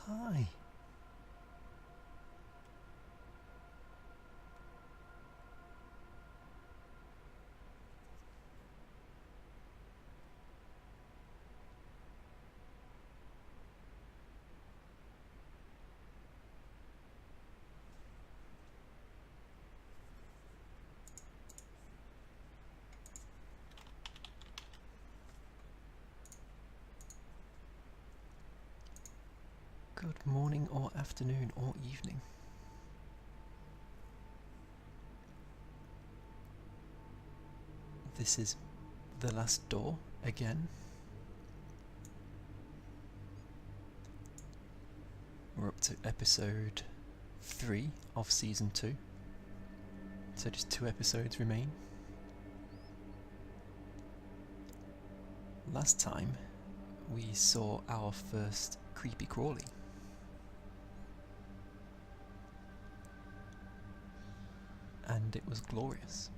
Hi. Good morning or afternoon or evening. This is The Last Door again. We're up to episode 3 of season 2. So just 2 episodes remain. Last time we saw our first creepy crawly. And it was glorious.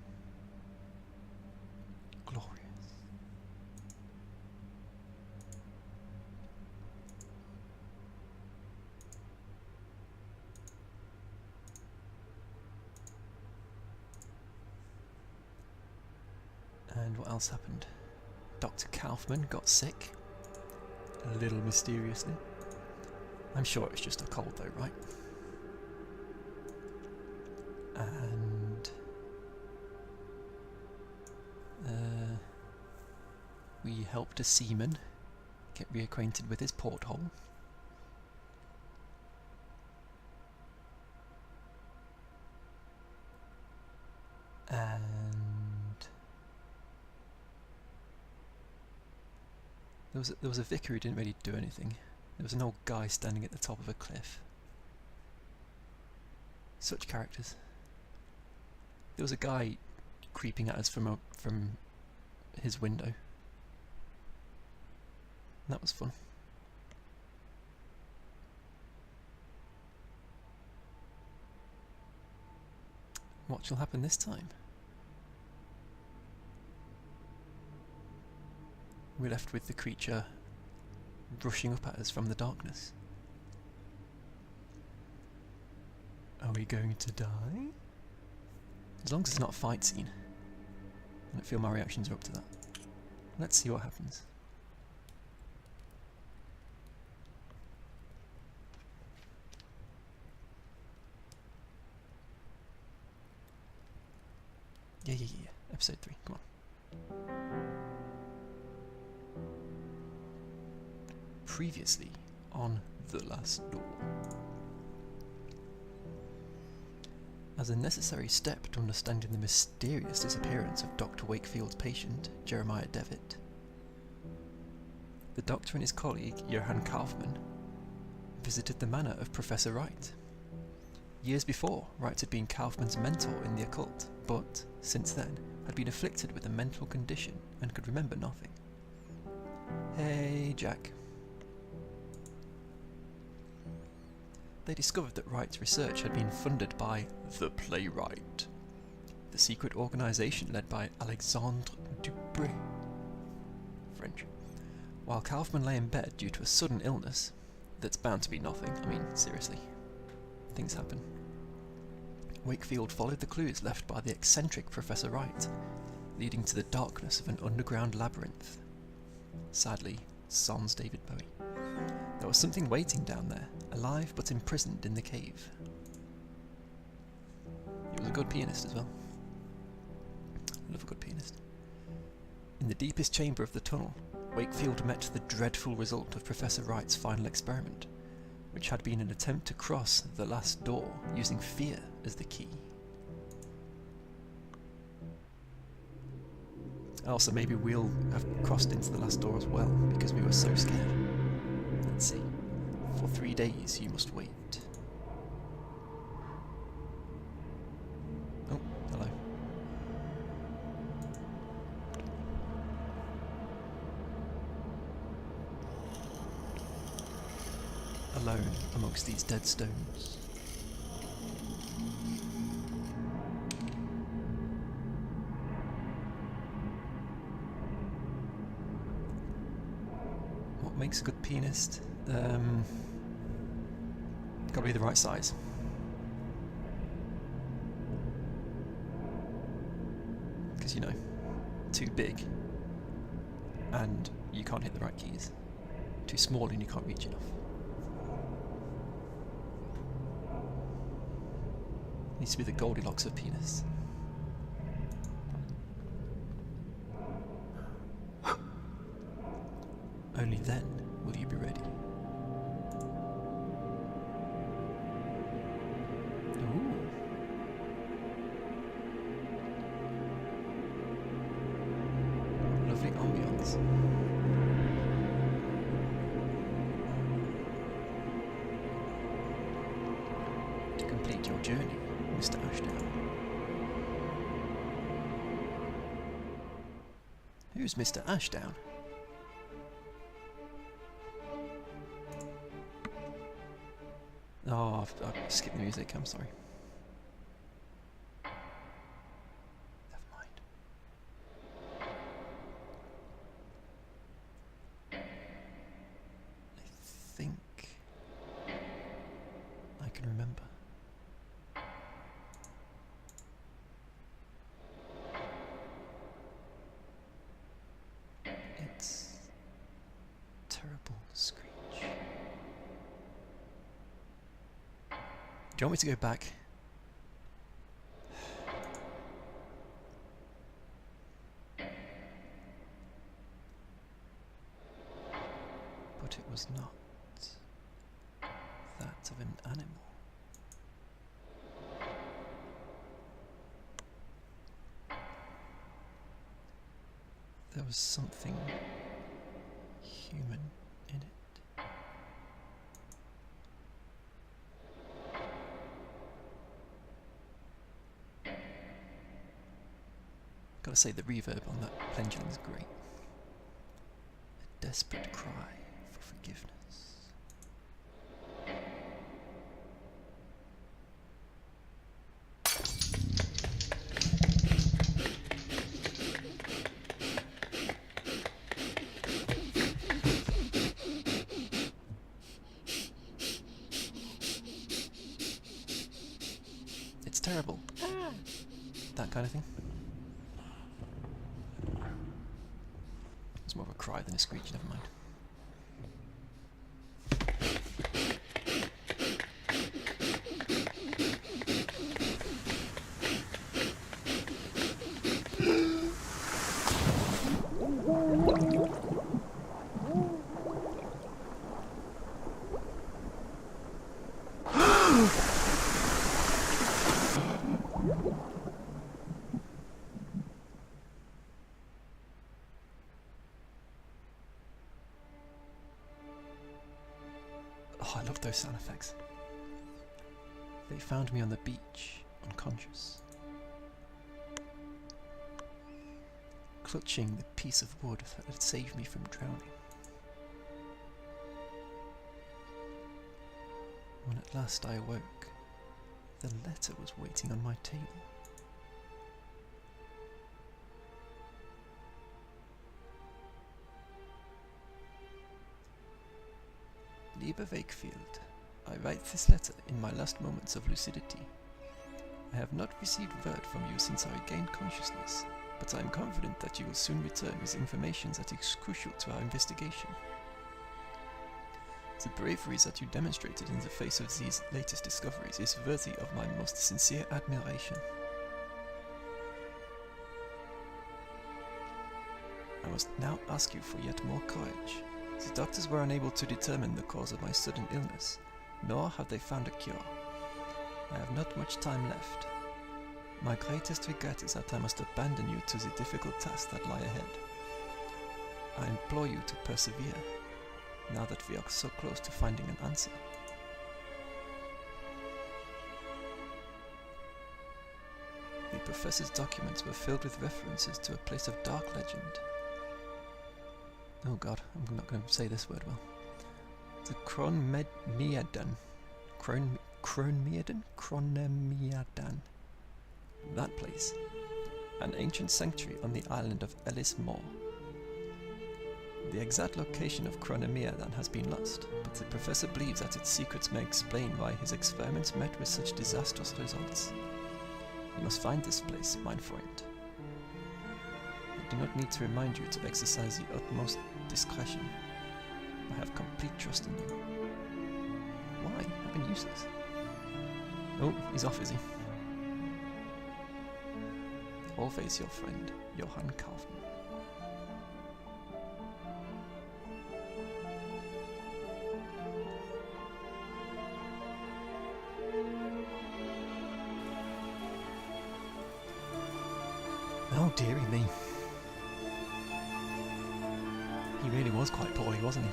Glorious. And what else happened? Dr. Kaufman got sick. A little mysteriously. I'm sure it's just a cold though, right? And we helped a seaman get reacquainted with his porthole. And there was a vicar who didn't really do anything. There was an old guy standing at the top of a cliff. Such characters. There was a guy creeping at us from his window. That was fun. What shall happen this time? We're left with the creature rushing up at us from the darkness. Are we going to die? As long as it's not a fight scene. I don't feel my reactions are up to that. Let's see what happens. Yeah. Episode 3, come on. Previously on The Last Door. As a necessary step to understanding the mysterious disappearance of Dr. Wakefield's patient, Jeremiah Devitt, the doctor and his colleague, Johann Kaufmann, visited the manor of Professor Wright. Years before, Wright had been Kaufmann's mentor in the occult, but, since then, had been afflicted with a mental condition and could remember nothing. Hey, Jack. They discovered that Wright's research had been funded by the Playwright, the secret organisation led by Alexandre Dupré, French. While Kaufmann lay in bed due to a sudden illness, that's bound to be nothing, I mean, seriously. Things happen. Wakefield followed the clues left by the eccentric Professor Wright, leading to the darkness of an underground labyrinth. Sadly, sans David Bowie. There was something waiting down there, alive but imprisoned in the cave. He was a good pianist as well. Love a good pianist. In the deepest chamber of the tunnel, Wakefield met the dreadful result of Professor Wright's final experiment, which had been an attempt to cross the last door using fear as the key. Also, maybe we'll have crossed into the last door as well, because we were so scared. Let's see. For 3 days you must wait. Oh, hello. Alone amongst these dead stones. What makes a good pianist? Gotta be the right size. Because, you know, too big and you can't hit the right keys. Too small and you can't reach enough. Needs to be the Goldilocks of penis. Only then will you be ready. Ooh. Lovely ambience. To complete your journey, Mr. Ashdown. Who's Mr. Ashdown? Oh, I've skipped the music, I'm sorry. Never mind. I think I can remember. It's terrible screech. Do you want me to go back? But it was not that of an animal. There was something human in it. Gotta say, the reverb on that pendulum's great. A desperate cry for forgiveness. It's terrible. That kind of thing. It's more of a cry than a screech, never mind. Oh, I love those sound effects. They found me on the beach, unconscious, clutching the piece of wood that had saved me from drowning. When at last I awoke, the letter was waiting on my table. Lieber Wakefield, I write this letter in my last moments of lucidity. I have not received word from you since I regained consciousness, but I am confident that you will soon return with information that is crucial to our investigation. The bravery that you demonstrated in the face of these latest discoveries is worthy of my most sincere admiration. I must now ask you for yet more courage. The doctors were unable to determine the cause of my sudden illness, nor have they found a cure. I have not much time left. My greatest regret is that I must abandon you to the difficult tasks that lie ahead. I implore you to persevere, now that we are so close to finding an answer. The professor's documents were filled with references to a place of dark legend. Oh god, I'm not going to say this word well. The Kronmiedan. Kronmiedan. That place. An ancient sanctuary on the island of Ellis Moor. The exact location of Chronomeadan has been lost, but the professor believes that its secrets may explain why his experiments met with such disastrous results. You must find this place, mein Freund. I do not need to remind you to exercise the utmost discretion. I have complete trust in you. Why? I've been useless. Oh, he's off, is he? Always your friend, Johann Kaufmann. Oh, dearie me. He really was quite poorly, wasn't he?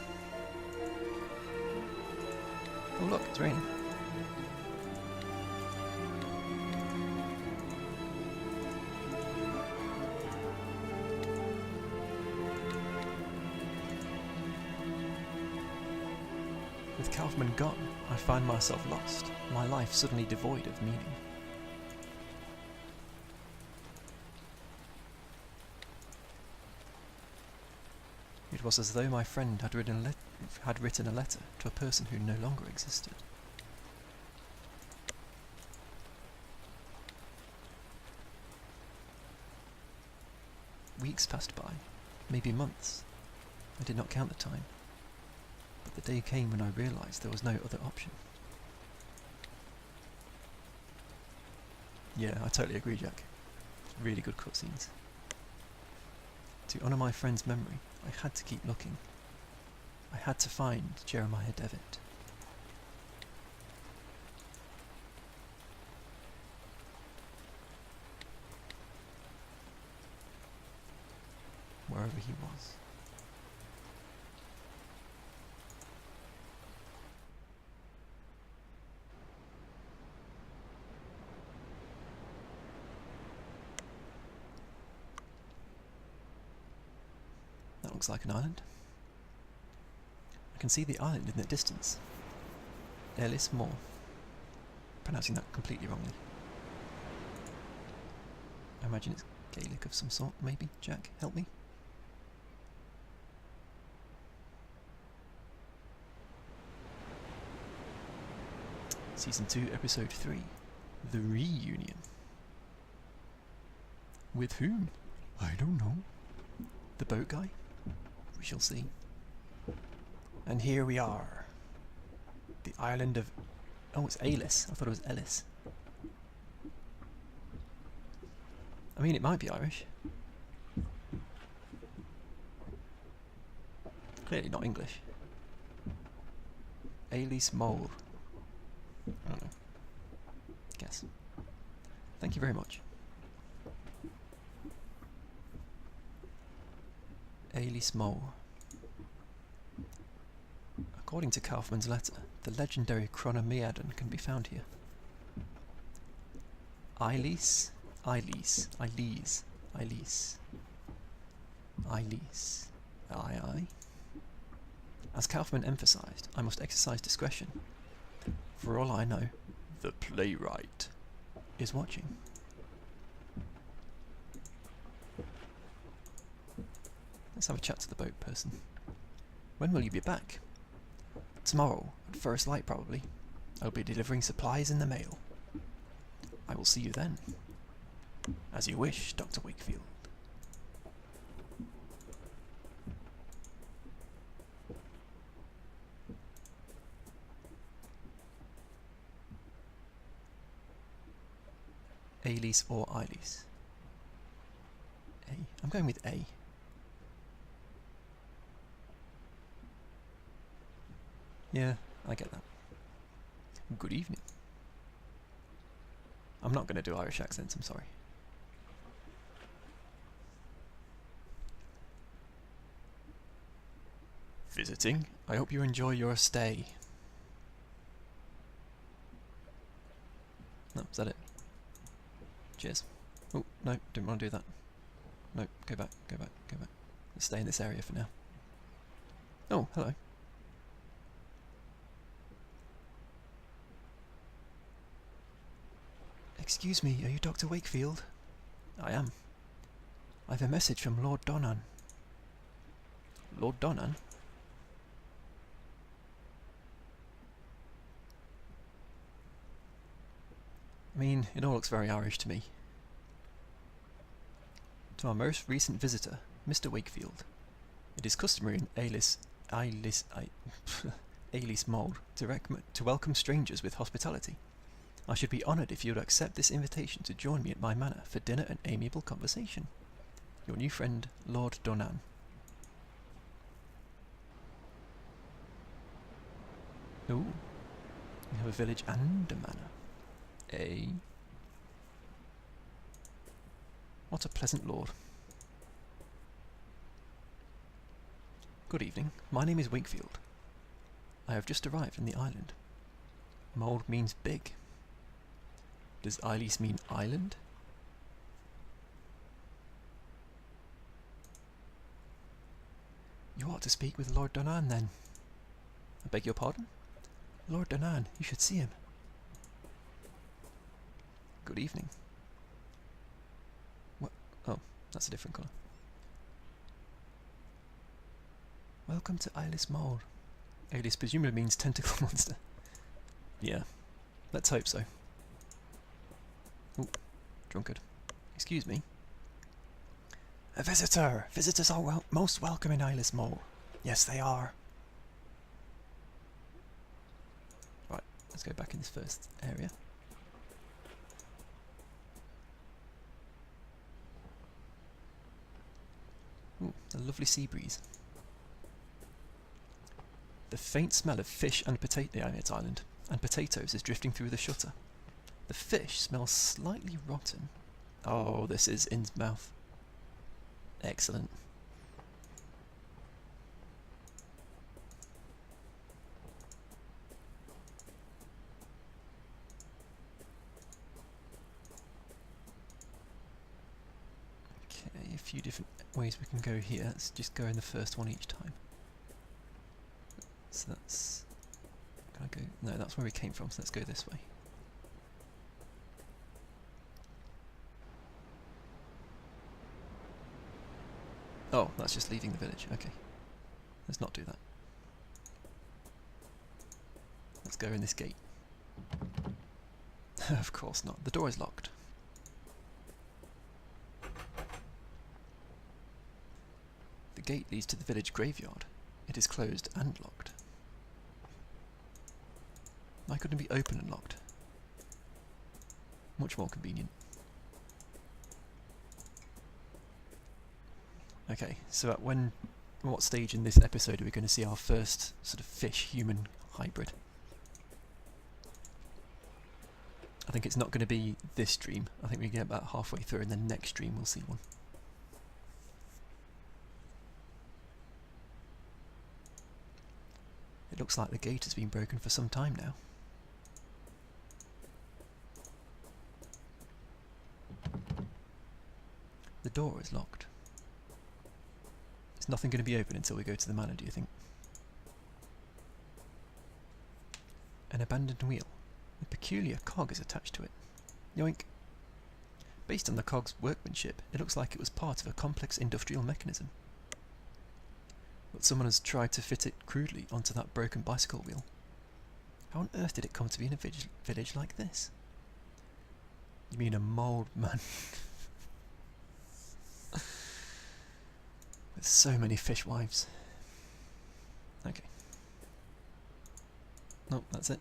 Oh look, it's raining. With Kaufmann gone, I find myself lost, my life suddenly devoid of meaning. It was as though my friend had written a letter to a person who no longer existed. Weeks passed by, maybe months. I did not count the time. But the day came when I realised there was no other option. Yeah, I totally agree, Jack. Really good cutscenes. To honour my friend's memory, I had to keep looking. I had to find Jeremiah Devitt. Wherever he was. That looks like an island. I can see the island in the distance. Ellis Moor. Pronouncing that completely wrongly. I imagine it's Gaelic of some sort, maybe. Jack, help me. Season 2, Episode 3. The Reunion. With whom? I don't know. The boat guy? We shall see. And here we are. The island of... Oh, it's Ellis. I thought it was Ellis. I mean, it might be Irish. Clearly not English. Ellis Moor. I don't know. Guess. Thank you very much. Ellis Moor. According to Kaufmann's letter, the legendary Chronomeadan can be found here. Eilis? Eilis. Eilis. Eilis. Eilis. Aye. As Kaufmann emphasized, I must exercise discretion. For all I know, the playwright is watching. Let's have a chat to the boat person. When will you be back? Tomorrow, at first light probably. I'll be delivering supplies in the mail. I will see you then. As you wish, Dr. Wakefield. Ellis or Eilis? A. I'm going with A. Yeah, I get that. Good evening. I'm not going to do Irish accents, I'm sorry. Visiting? I hope you enjoy your stay. No, is that it? Cheers. Oh, no, didn't want to do that. No, go back. Let's stay in this area for now. Oh, hello. Excuse me, are you Dr. Wakefield? I am. I've a message from Lord Donnan. Lord Donan? I mean, it all looks very Irish to me. To our most recent visitor, Mr. Wakefield. It is customary in Ailís Mold to welcome strangers with hospitality. I should be honoured if you would accept this invitation to join me at my manor for dinner and amiable conversation. Your new friend, Lord Donan. Ooh, we have a village and a manor. What a pleasant lord. Good evening, my name is Wakefield. I have just arrived from the island. Mold means big. Does Ailís mean island? You ought to speak with Lord Donan then. I beg your pardon? Lord Donan, you should see him. Good evening. What? Oh, that's a different colour. Welcome to Ailís Mold. Ailís presumably means tentacle monster. Yeah, let's hope so. Ooh, drunkard. Excuse me. A visitor! Visitors are most welcome in Ailís Mold. Yes, they are. Right, let's go back in this first area. Ooh, a lovely sea breeze. The faint smell of fish and island, and potatoes is drifting through the shutter. The fish smells slightly rotten. Oh, this is Innsmouth. Excellent. Okay, a few different ways we can go here. Let's just go in the first one each time. So that's... Can I go? No, that's where we came from, so let's go this way. Oh, that's just leaving the village. Okay. Let's not do that. Let's go in this gate. Of course not. The door is locked. The gate leads to the village graveyard. It is closed and locked. Why couldn't it be open and locked? Much more convenient. Okay, so at what stage in this episode are we going to see our first sort of fish-human hybrid? I think it's not going to be this stream. I think we get about halfway through and then next stream we'll see one. It looks like the gate has been broken for some time now. The door is locked. Is nothing going to be open until we go to the manor, do you think? An abandoned wheel. A peculiar cog is attached to it. Yoink. Based on the cog's workmanship, it looks like it was part of a complex industrial mechanism. But someone has tried to fit it crudely onto that broken bicycle wheel. How on earth did it come to be in a village like this? You mean a mould man? With so many fishwives. Okay. Nope, that's it.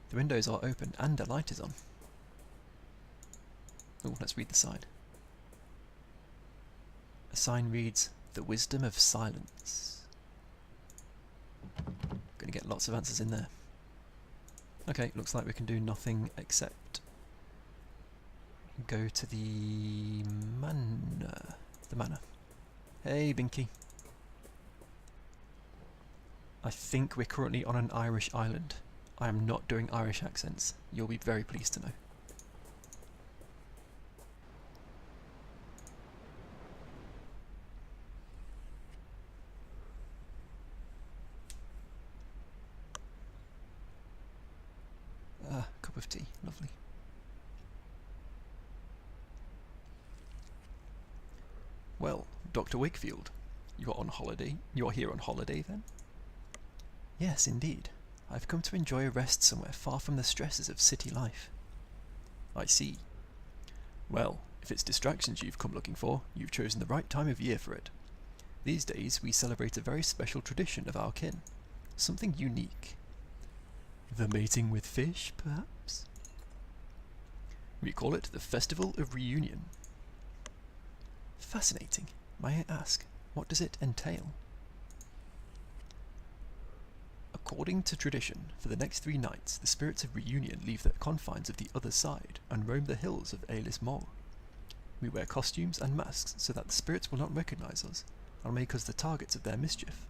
The windows are open and a light is on. Oh, let's read the side. A sign reads, "The wisdom of silence." Gonna get lots of answers in there. Okay, looks like we can do nothing except go to the manor. The manor. Hey, Binky. I think we're currently on an Irish island. I am not doing Irish accents. You'll be very pleased to know. Cup of tea, lovely. Well, Dr. Wakefield. You are on holiday? You are here on holiday, then? Yes, indeed. I've come to enjoy a rest somewhere far from the stresses of city life. I see. Well, if it's distractions you've come looking for, you've chosen the right time of year for it. These days, we celebrate a very special tradition of our kin. Something unique. The mating with fish, perhaps? We call it the Festival of Reunion. Fascinating. May I ask, what does it entail? According to tradition, for the next 3 nights, the spirits of reunion leave the confines of the other side and roam the hills of Elis Mor. We wear costumes and masks so that the spirits will not recognize us and make us the targets of their mischief.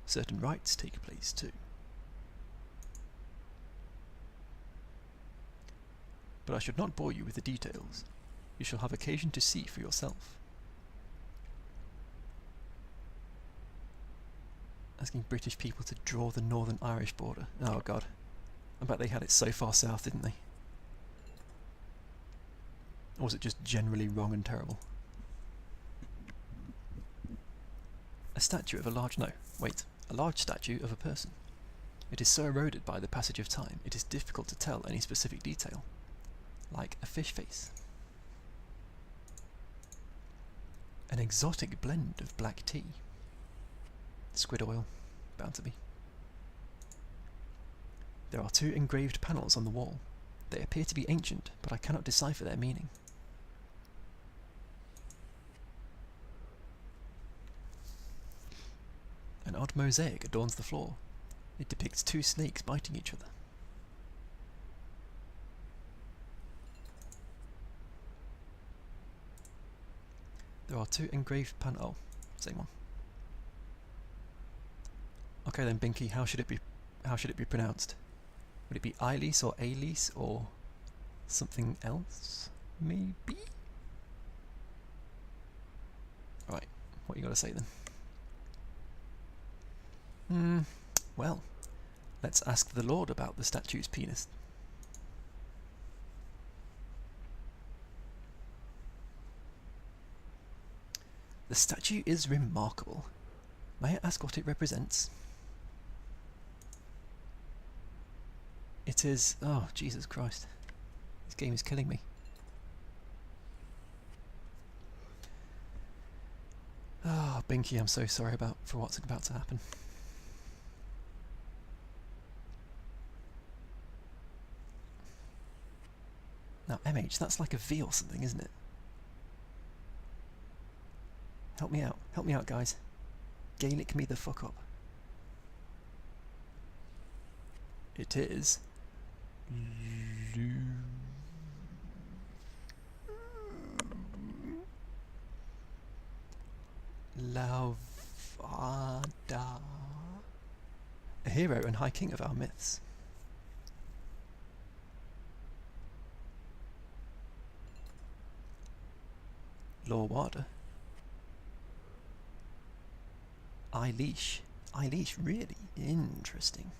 Certain rites take place too. But I should not bore you with the details. You shall have occasion to see for yourself. Asking British people to draw the Northern Irish border. Oh god. I bet they had it so far south, didn't they? Or was it just generally wrong and terrible? A statue of a large... no, wait. A large statue of a person. It is so eroded by the passage of time, it is difficult to tell any specific detail. Like a fish face. An exotic blend of black tea. Squid oil, bound to be. There are 2 engraved panels on the wall. They appear to be ancient, but I cannot decipher their meaning. An odd mosaic adorns the floor. It depicts 2 snakes biting each other. There are 2 engraved oh, same one. Okay then, Binky, how should it be pronounced? Would it be Eilis or Ailis or something else? Maybe? Right, what you gotta say then? Well, let's ask the Lord about the statue's penis. The statue is remarkable. May I ask what it represents? It is... oh, Jesus Christ. This game is killing me. Ah, oh, Binky, I'm so sorry for what's about to happen. Now, MH, that's like a V or something, isn't it? Help me out. Help me out, guys. Gaelic me the fuck up. It is... Lauvada. A hero and high king of our myths. Lorwada. Eilish. Eilish, really interesting.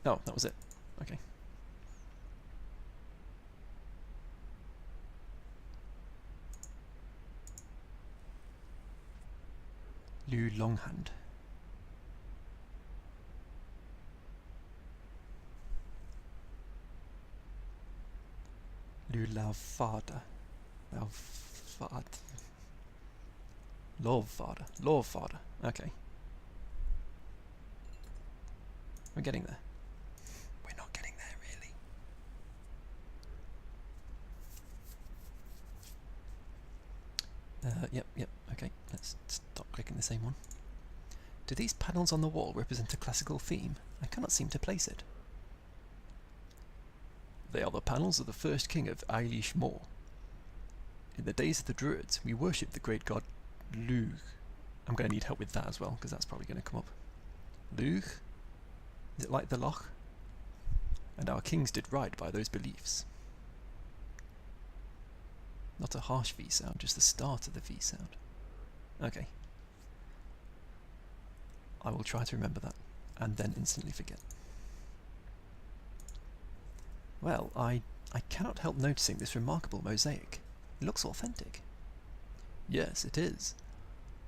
Oh, that was it. Okay. Lu Longhand. Lu Lauvada. Lauvada. Lorvada. Lorvada. Okay. We're getting there. We're not getting there, really. Yep, okay. Let's stop clicking the same one. Do these panels on the wall represent a classical theme? I cannot seem to place it. They are the panels of the first king of Eilish Mor. In the days of the Druids, we worshipped the great god Lugh. I'm going to need help with that as well, because that's probably going to come up. Lugh? Is it like the Loch? And our kings did right by those beliefs. Not a harsh V sound, just the start of the V sound. Okay. I will try to remember that, and then instantly forget. Well, I cannot help noticing this remarkable mosaic. It looks authentic. Yes, it is.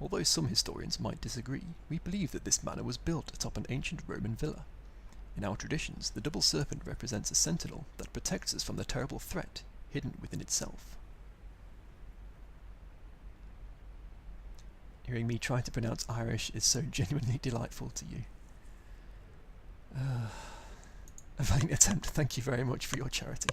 Although some historians might disagree, we believe that this manor was built atop an ancient Roman villa. In our traditions, the double serpent represents a sentinel that protects us from the terrible threat hidden within itself. Hearing me try to pronounce Irish is so genuinely delightful to you. A valiant attempt. Thank you very much for your charity.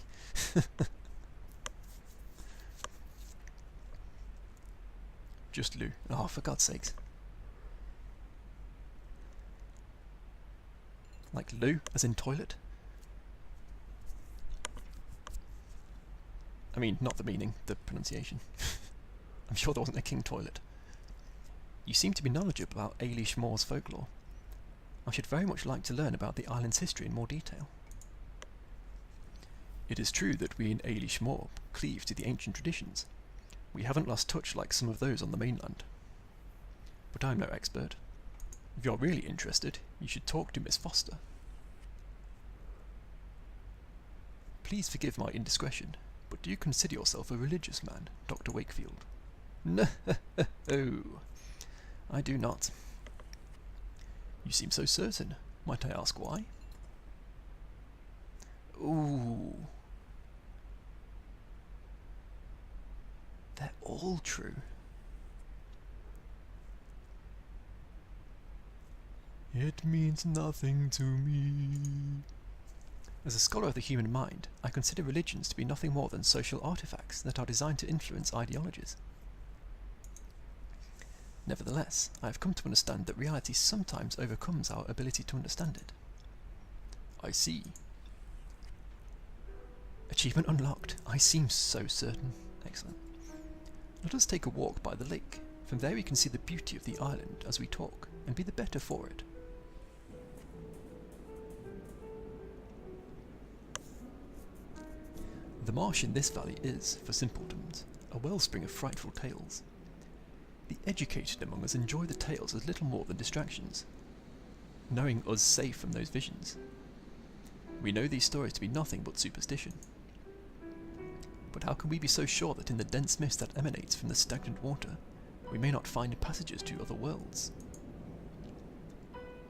Just Lou. Oh, for God's sakes. Like loo, as in toilet? I mean, not the meaning, the pronunciation. I'm sure there wasn't a king toilet. You seem to be knowledgeable about Ailish Moor's folklore. I should very much like to learn about the island's history in more detail. It is true that we in Ailish Moor cleave to the ancient traditions. We haven't lost touch like some of those on the mainland. But I'm no expert. If you're really interested, you should talk to Miss Foster. Please forgive my indiscretion, but do you consider yourself a religious man, Dr. Wakefield? No, I do not. You seem so certain. Might I ask why? Ooh. They're all true. It means nothing to me. As a scholar of the human mind, I consider religions to be nothing more than social artifacts that are designed to influence ideologies. Nevertheless, I have come to understand that reality sometimes overcomes our ability to understand it. I see. Achievement unlocked. I seem so certain. Excellent. Let us take a walk by the lake. From there we can see the beauty of the island as we talk, and be the better for it. The marsh in this valley is, for simpletons, a wellspring of frightful tales. The educated among us enjoy the tales as little more than distractions, knowing us safe from those visions. We know these stories to be nothing but superstition. But how can we be so sure that in the dense mist that emanates from the stagnant water, we may not find passages to other worlds?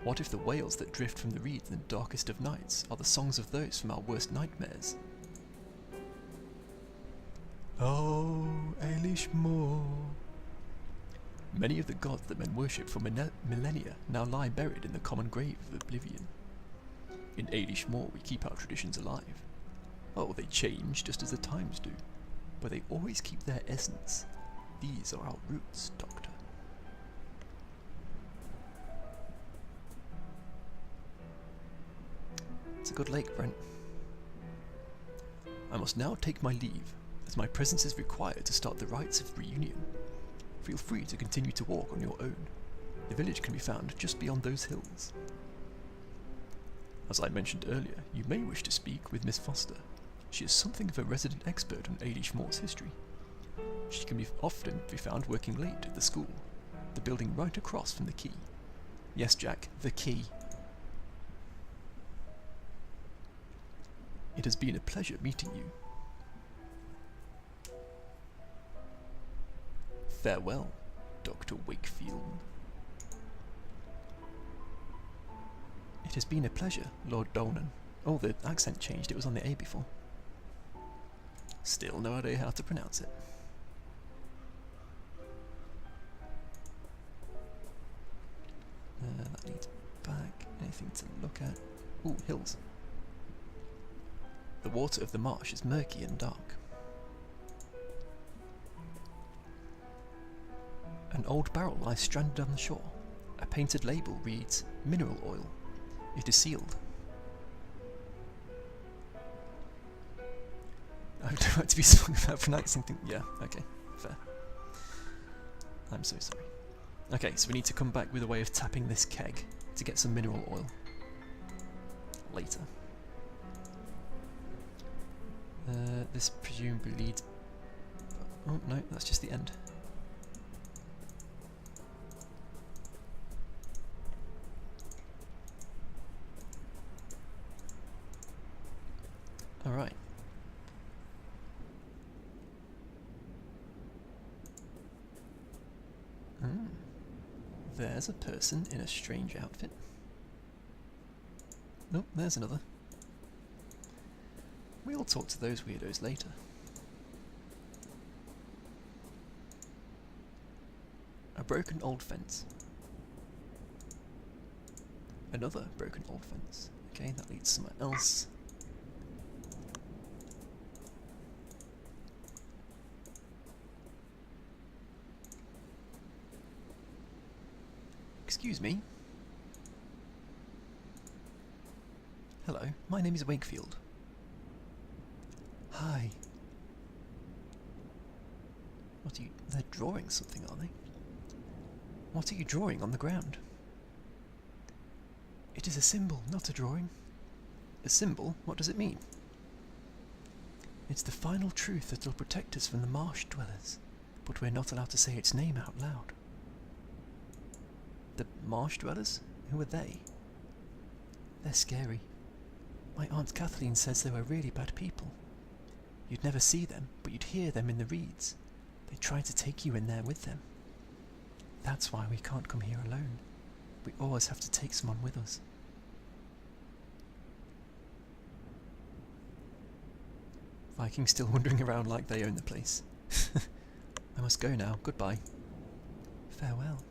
What if the wails that drift from the reeds in the darkest of nights are the songs of those from our worst nightmares? Oh, Ailish Moor. Many of the gods that men worship for millennia now lie buried in the common grave of oblivion. In Ailish Moor we keep our traditions alive. Oh, they change just as the times do, but they always keep their essence. These are our roots, Doctor. It's a good lake, Brent. I must now take my leave, as my presence is required to start the rites of reunion. Feel free to continue to walk on your own. The village can be found just beyond those hills. As I mentioned earlier, you may wish to speak with Miss Foster. She is something of a resident expert on Ailish Moor's history. She can often be found working late at the school, the building right across from the quay. Yes, Jack, the quay. It has been a pleasure meeting you. Farewell, Dr. Wakefield. It has been a pleasure, Lord Dolnan. Oh, the accent changed, it was on the A before. Still no idea how to pronounce it. That leads back. Anything to look at? Ooh, hills. The water of the marsh is murky and dark. An old barrel lies stranded on the shore. A painted label reads, mineral oil. It is sealed. I don't want to be sung about pronouncing things. Yeah, okay, fair. I'm so sorry. Okay, so we need to come back with a way of tapping this keg to get some mineral oil. Later. This presumably leads... Oh, no, that's just the end. Alright. There's a person in a strange outfit. Nope, there's another. We'll talk to those weirdos later. A broken old fence. Another broken old fence. Okay, that leads somewhere else. Excuse me. Hello, my name is Wakefield. Hi. What are you... They're drawing something, are they? What are you drawing on the ground? It is a symbol, not a drawing. A symbol? What does it mean? It's the final truth that will protect us from the marsh dwellers, but we're not allowed to say its name out loud. The marsh dwellers? Who are they? They're scary. My Aunt Kathleen says they were really bad people. You'd never see them, but you'd hear them in the reeds. They try to take you in there with them. That's why we can't come here alone. We always have to take someone with us. Vikings still wandering around like they own the place. I must go now. Goodbye. Farewell.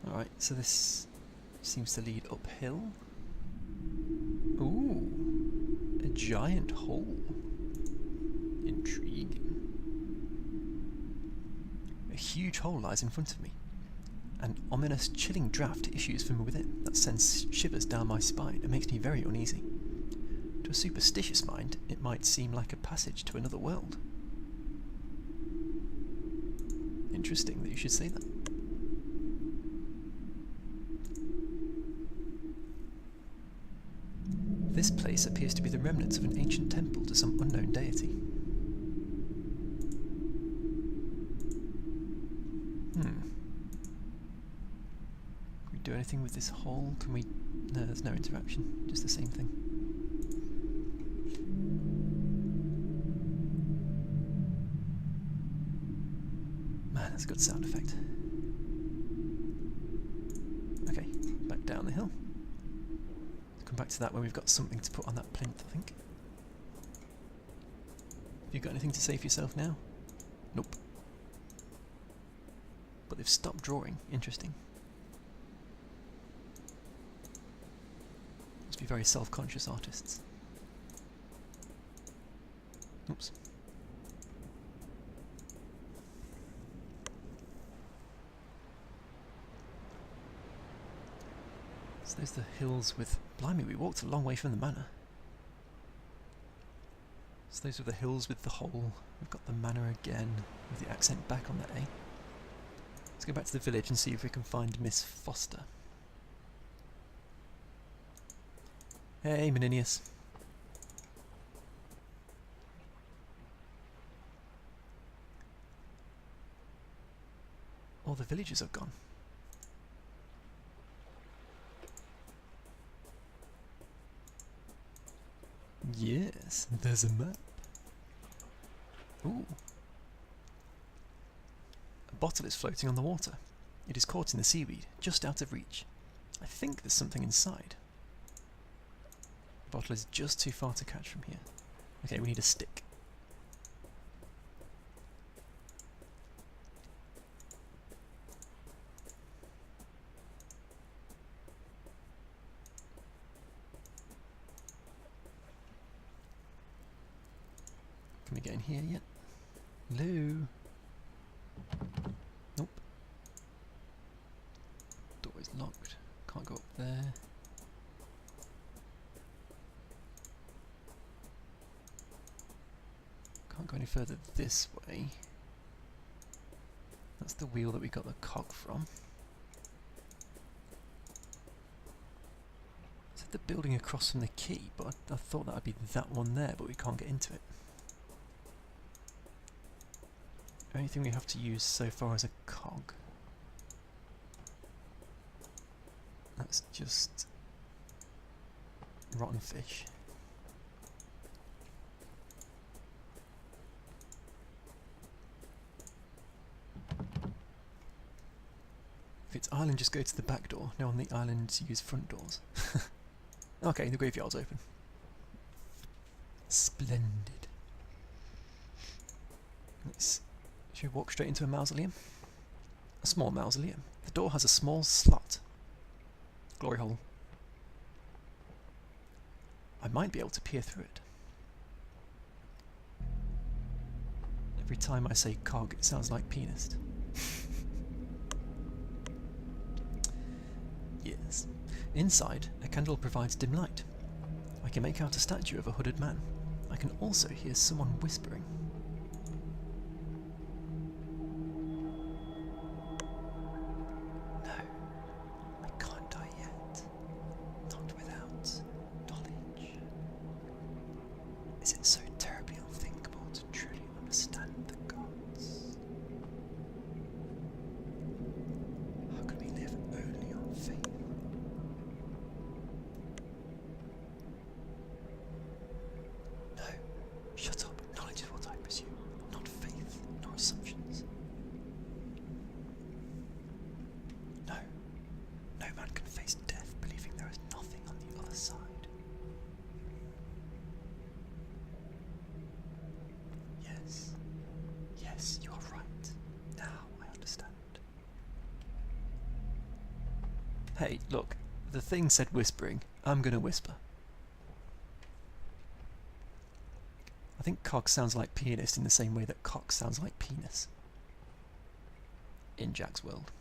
Alright, so this seems to lead uphill. Ooh, a giant hole. Intriguing. A huge hole lies in front of me. An ominous, chilling draft issues from within that sends shivers down my spine and makes me very uneasy. To a superstitious mind, it might seem like a passage to another world. Interesting that you should say that. This place appears to be the remnants of an ancient temple to some unknown deity. Can we do anything with this hole? Can we... No, there's no interaction, just the same thing. Man, that's a good sound effect. Okay, back down the hill. Come back to that when we've got something to put on that plinth, I think. Have you got anything to say for yourself now? Nope. But they've stopped drawing. Interesting. Must be very self-conscious artists. Oops. So there's the hills with... Blimey, we walked a long way from the manor. So those are the hills with the hole. We've got the manor again, with the accent back on the A. Let's go back to the village and see if we can find Miss Foster. Hey, Meninius. All the villagers are gone. Yes, there's a map. Ooh. A bottle is floating on the water. It is caught in the seaweed, just out of reach. I think there's something inside. The bottle is just too far to catch from here. Okay, we need a stick. Can we get in here yet? Hello? Nope. Door is locked. Can't go up there. Can't go any further this way. That's the wheel that we got the cog from. Is it the building across from the key? But I thought that would be that one there, but we can't get into it. Anything we have to use so far is a cog. That's just rotten fish. If it's island, just go to the back door. No, on the islands use front doors. Okay, the graveyard's open. Splendid. Should we walk straight into a mausoleum? A small mausoleum. The door has a small slot. Glory hole. I might be able to peer through it. Every time I say cog, it sounds like pianist. Yes. Inside, a candle provides dim light. I can make out a statue of a hooded man. I can also hear someone whispering. No, I can't die yet. Not without knowledge. Is it so terribly unthinkable to truly understand the gods? How can we live only on faith? No, shut up. Knowledge is what I pursue, not faith nor assumptions. No, no man can face death believing there is nothing on the other side. Yes, yes, you are right. Now I understand. Hey, look, the thing said whispering. I'm gonna whisper. I think cog sounds like pianist in the same way that cock sounds like penis. In Jack's world.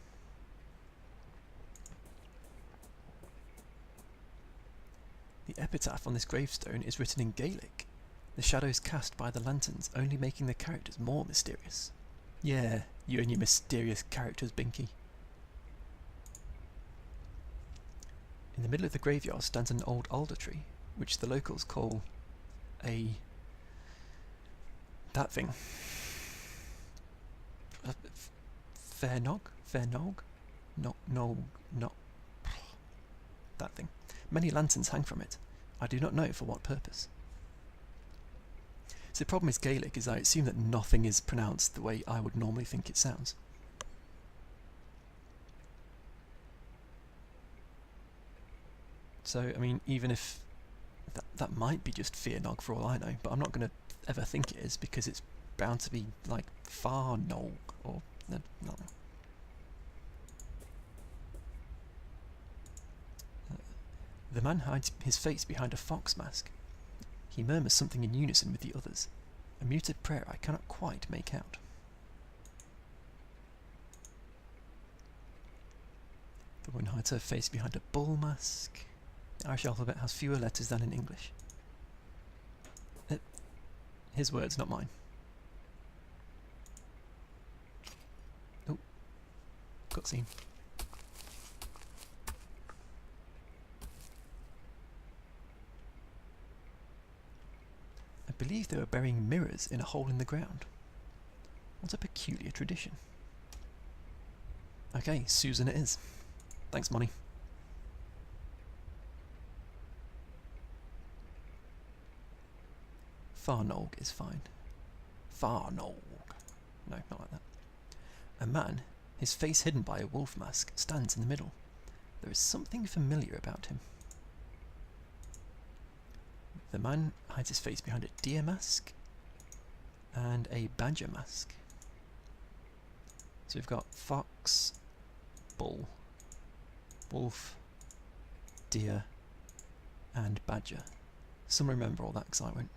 The epitaph on this gravestone is written in Gaelic, the shadows cast by the lanterns only making the characters more mysterious. Yeah, you and your mysterious characters, Binky. In the middle of the graveyard stands an old alder tree, which the locals call that thing. Fairnog? Fairnog? No. That thing. Many lanterns hang from it. I do not know for what purpose. So the problem with Gaelic is I assume that nothing is pronounced the way I would normally think it sounds. So, I mean, even if that might be just Fearnog for all I know, but I'm not going to ever think it is because it's bound to be like Farnog or no. The man hides his face behind a fox mask. He murmurs something in unison with the others, a muted prayer I cannot quite make out. The woman hides her face behind a bull mask. The Irish alphabet has fewer letters than in English. His words, not mine. Oh, cutscene. I believe they were burying mirrors in a hole in the ground. What a peculiar tradition. Okay, Susan it is. Thanks, Money. Farnog is fine. Farnog. No, not like that. A man, his face hidden by a wolf mask, stands in the middle. There is something familiar about him. The man hides his face behind a deer mask and a badger mask. So we've got fox, bull, wolf, deer, and badger. Some remember all that because I won't.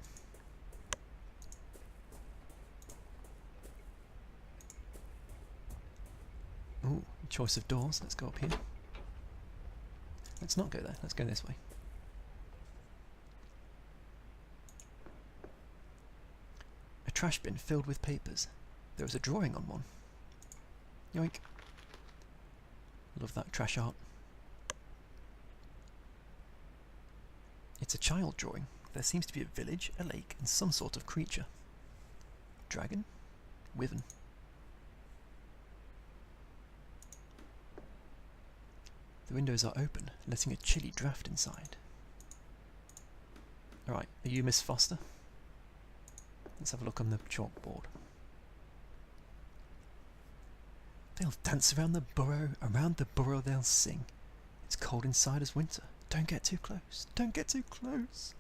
Ooh, choice of doors. Let's go up here. Let's not go there. Let's go this way. A trash bin filled with papers. There is a drawing on one. Yoink. Love that trash art. It's a child drawing. There seems to be a village, a lake, and some sort of creature. Dragon? Wyvern. The windows are open, letting a chilly draft inside. Alright, are you Miss Foster? Let's have a look on the chalkboard. They'll dance around the burrow they'll sing. It's cold inside as winter. Don't get too close, don't get too close,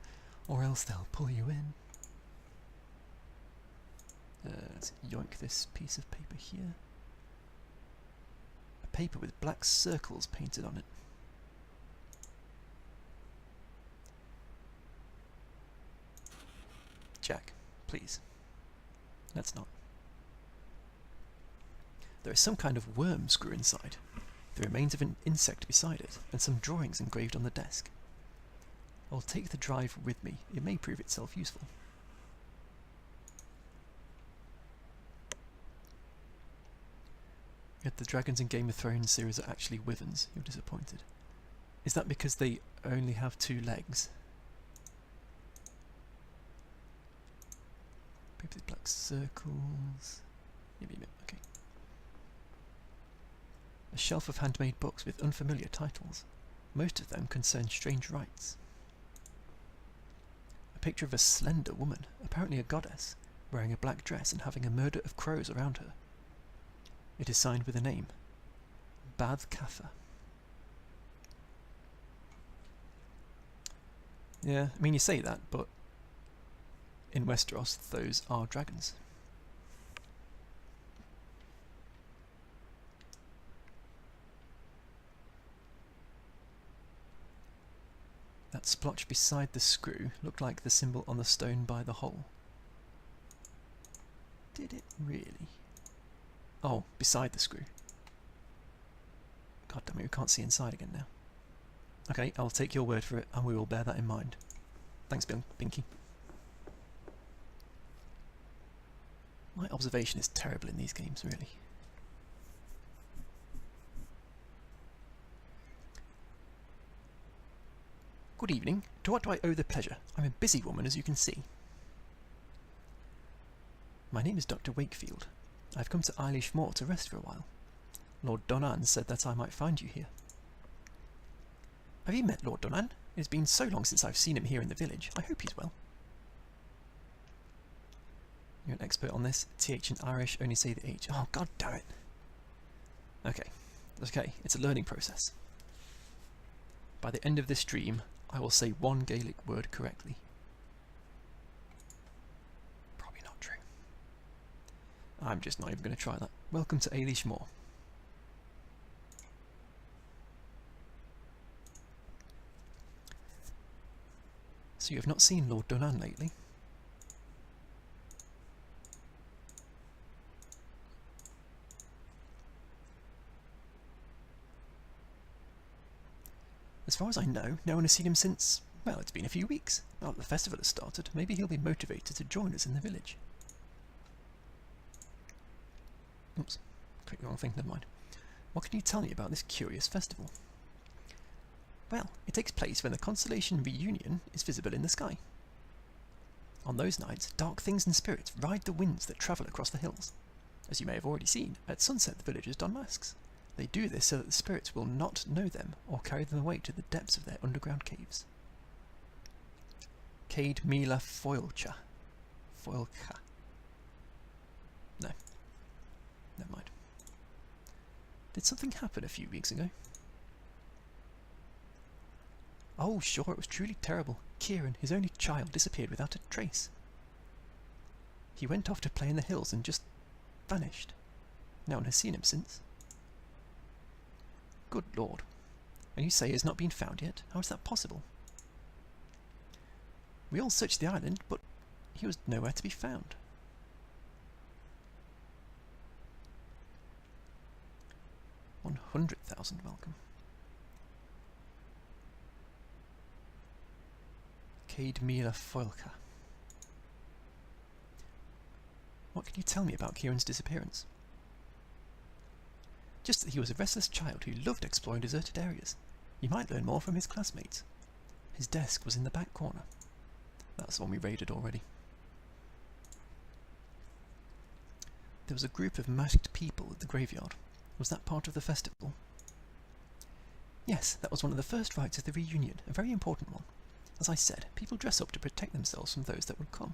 or else they'll pull you in. Let's yoink this piece of paper here. A paper with black circles painted on it. Jack, please. Let's not. There is some kind of worm screw inside, the remains of an insect beside it, and some drawings engraved on the desk. I'll take the drive with me. It may prove itself useful. Yet the dragons in Game of Thrones series are actually wyverns. You're disappointed. Is that because they only have 2 legs? Paper with black circles. Okay. A shelf of handmade books with unfamiliar titles. Most of them concern strange rites. A picture of a slender woman, apparently a goddess, wearing a black dress and having a murder of crows around her. It is signed with a name. Bath Katha. Yeah, I mean you say that, but in Westeros those are dragons. That splotch beside the screw looked like the symbol on the stone by the hole. Did it really? Oh, beside the screw. God damn it, we can't see inside again now. Okay, I'll take your word for it, and we will bear that in mind. Thanks, Binky. My observation is terrible in these games, really. Good evening. To what do I owe the pleasure? I'm a busy woman, as you can see. My name is Dr. Wakefield. I've come to Eilish Moor to rest for a while. Lord Donan said that I might find you here. Have you met Lord Donan? It has been so long since I've seen him here in the village. I hope he's well. You're an expert on this. TH in Irish, only say the H. Oh, god damn it. Okay, it's a learning process. By the end of this stream, I will say one Gaelic word correctly. Probably not true. I'm just not even going to try that. Welcome to Eilish Moor. So you have not seen Lord Donan lately? As far as I know, no one has seen him since, well, it's been a few weeks. Now that the festival has started, maybe he'll be motivated to join us in the village. Oops, clicked the wrong thing, never mind. What can you tell me about this curious festival? Well, it takes place when the constellation Reunion is visible in the sky. On those nights, dark things and spirits ride the winds that travel across the hills. As you may have already seen, at sunset the villagers don masks. They do this so that the spirits will not know them or carry them away to the depths of their underground caves. Cade Mila Foilcha. Foilcha. No. Never mind. Did something happen a few weeks ago? Oh, sure, it was truly terrible. Kieran, his only child, disappeared without a trace. He went off to play in the hills and just vanished. No one has seen him since. Good lord. And you say he has not been found yet? How is that possible? We all searched the island, but he was nowhere to be found. $100,000 welcome. Cade Mila Foilcha. What can you tell me about Kieran's disappearance? Just that he was a restless child who loved exploring deserted areas. You might learn more from his classmates. His desk was in the back corner. That's the one we raided already. There was a group of masked people at the graveyard. Was that part of the festival? Yes, that was one of the first rites of the reunion, a very important one. As I said, people dress up to protect themselves from those that will come.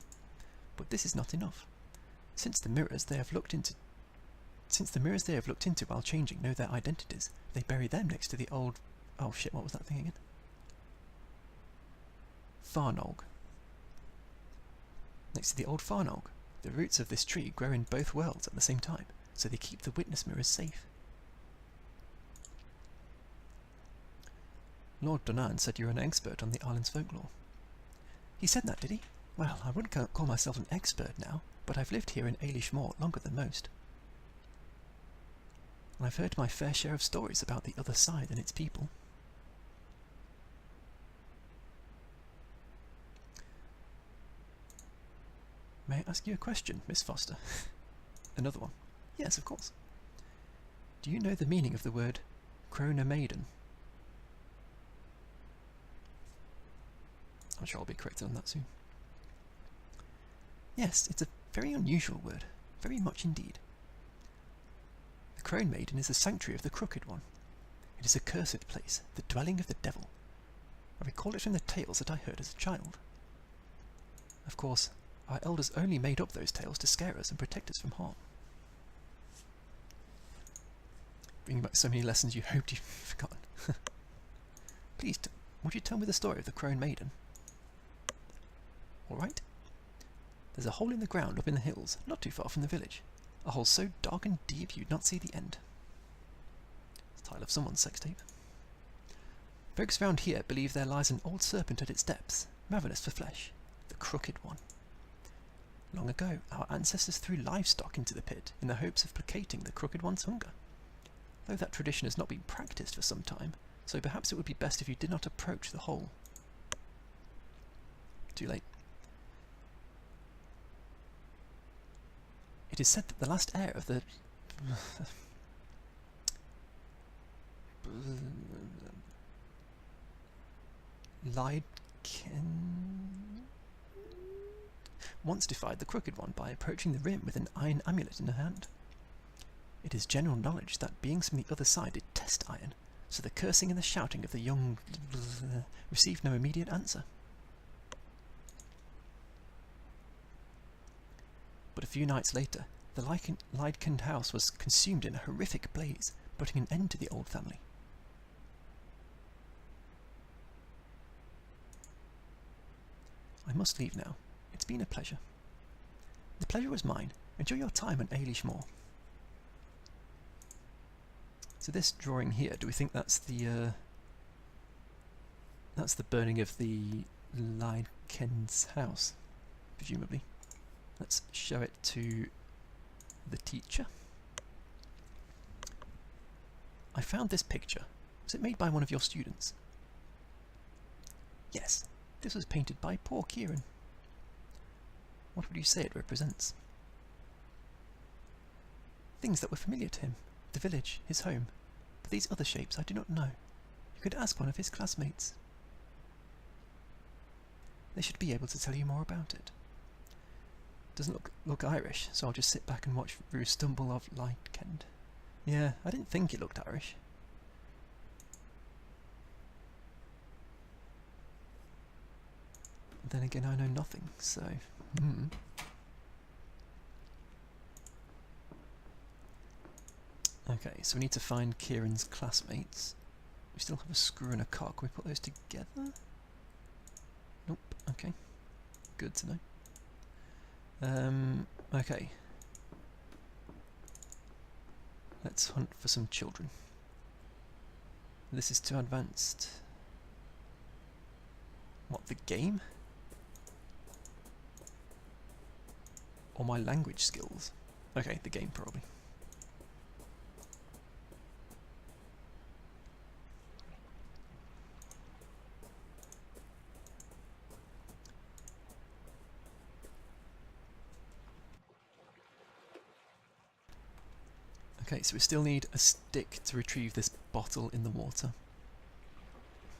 But this is not enough. Since the mirrors they have looked into while changing know their identities, they bury them next to the old... Oh shit, what was that thing again? Farnog. Next to the old Farnog. The roots of this tree grow in both worlds at the same time, so they keep the witness mirrors safe. Lord Donan said you're an expert on the island's folklore. He said that, did he? Well, I wouldn't call myself an expert now, but I've lived here in Ailish Moor longer than most. And I've heard my fair share of stories about the other side and its people. May I ask you a question, Miss Foster? Another one. Yes, of course. Do you know the meaning of the word Crona Maiden? I'm sure I'll be corrected on that soon. Yes, it's a very unusual word, very much indeed. The Crone Maiden is the sanctuary of the Crooked One. It is a cursed place, the dwelling of the devil. I recall it from the tales that I heard as a child. Of course, our elders only made up those tales to scare us and protect us from harm. Bringing back so many lessons you hoped you'd forgotten. Please, would you tell me the story of the Crone Maiden? Alright. There's a hole in the ground up in the hills, not too far from the village. A hole so dark and deep you'd not see the end. It's the title of someone's sex tape. Folks round here believe there lies an old serpent at its depths, ravenous for flesh, the Crooked One. Long ago, our ancestors threw livestock into the pit in the hopes of placating the Crooked One's hunger. Though that tradition has not been practiced for some time, so perhaps it would be best if you did not approach the hole. Too late. It is said that the last heir of the... Lydken... once defied the Crooked One by approaching the rim with an iron amulet in her hand. It is general knowledge that beings from the other side detest iron, so the cursing and the shouting of the young received no immediate answer. But a few nights later, the Lydken house was consumed in a horrific blaze, putting an end to the old family. I must leave now. It's been a pleasure. The pleasure was mine. Enjoy your time on Ailish Moor. So this drawing here, do we think that's the burning of the Lydken's house? Presumably. Let's show it to the teacher. I found this picture. Was it made by one of your students? Yes, this was painted by poor Kieran. What would you say it represents? Things that were familiar to him, the village, his home, but these other shapes I do not know. You could ask one of his classmates. They should be able to tell you more about it. Doesn't look Irish, so I'll just sit back and watch Rue stumble off Lydken. Yeah, I didn't think it looked Irish. Then again, I know nothing, so... Okay, so we need to find Kieran's classmates. We still have a screw and a cock. Can we put those together? Nope, okay. Good to know. Okay. Let's hunt for some children. This is too advanced. What, the game? Or my language skills? Okay, the game probably. Okay, so we still need a stick to retrieve this bottle in the water.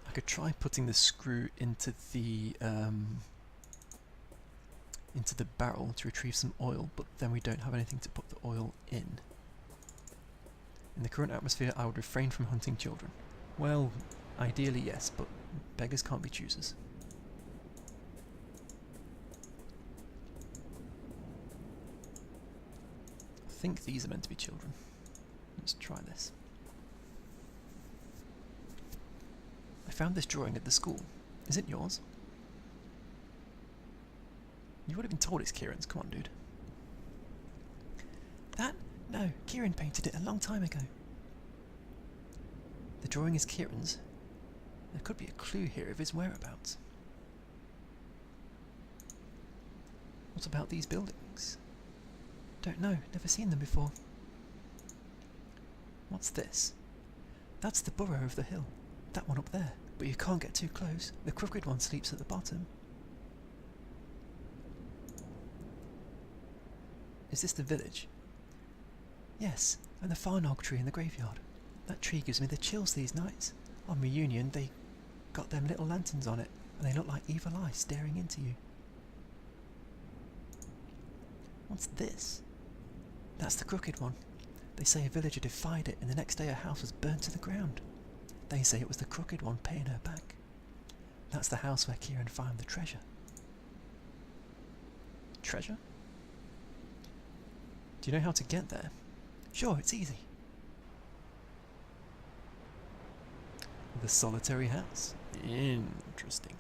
I could try putting the screw into the barrel to retrieve some oil, but then we don't have anything to put the oil in. In the current atmosphere, I would refrain from hunting children. Well, ideally yes, but beggars can't be choosers. I think these are meant to be children. Let's try this. I found this drawing at the school. Is it yours? You would have been told it's Kieran's. Come on, dude. That? No, Kieran painted it a long time ago. The drawing is Kieran's. There could be a clue here of his whereabouts. What about these buildings? Don't know, never seen them before. What's this? That's the burrow of the hill. That one up there, but you can't get too close. The crooked one sleeps at the bottom. Is this the village? Yes, and the farnog tree in the graveyard. That tree gives me the chills these nights. On reunion, they got them little lanterns on it, and they look like evil eyes staring into you. What's this? That's the crooked one. They say a villager defied it, and the next day her house was burnt to the ground. They say it was the crooked one paying her back. That's the house where Kieran found the treasure. Treasure? Do you know how to get there? Sure, it's easy. The solitary house. Interesting.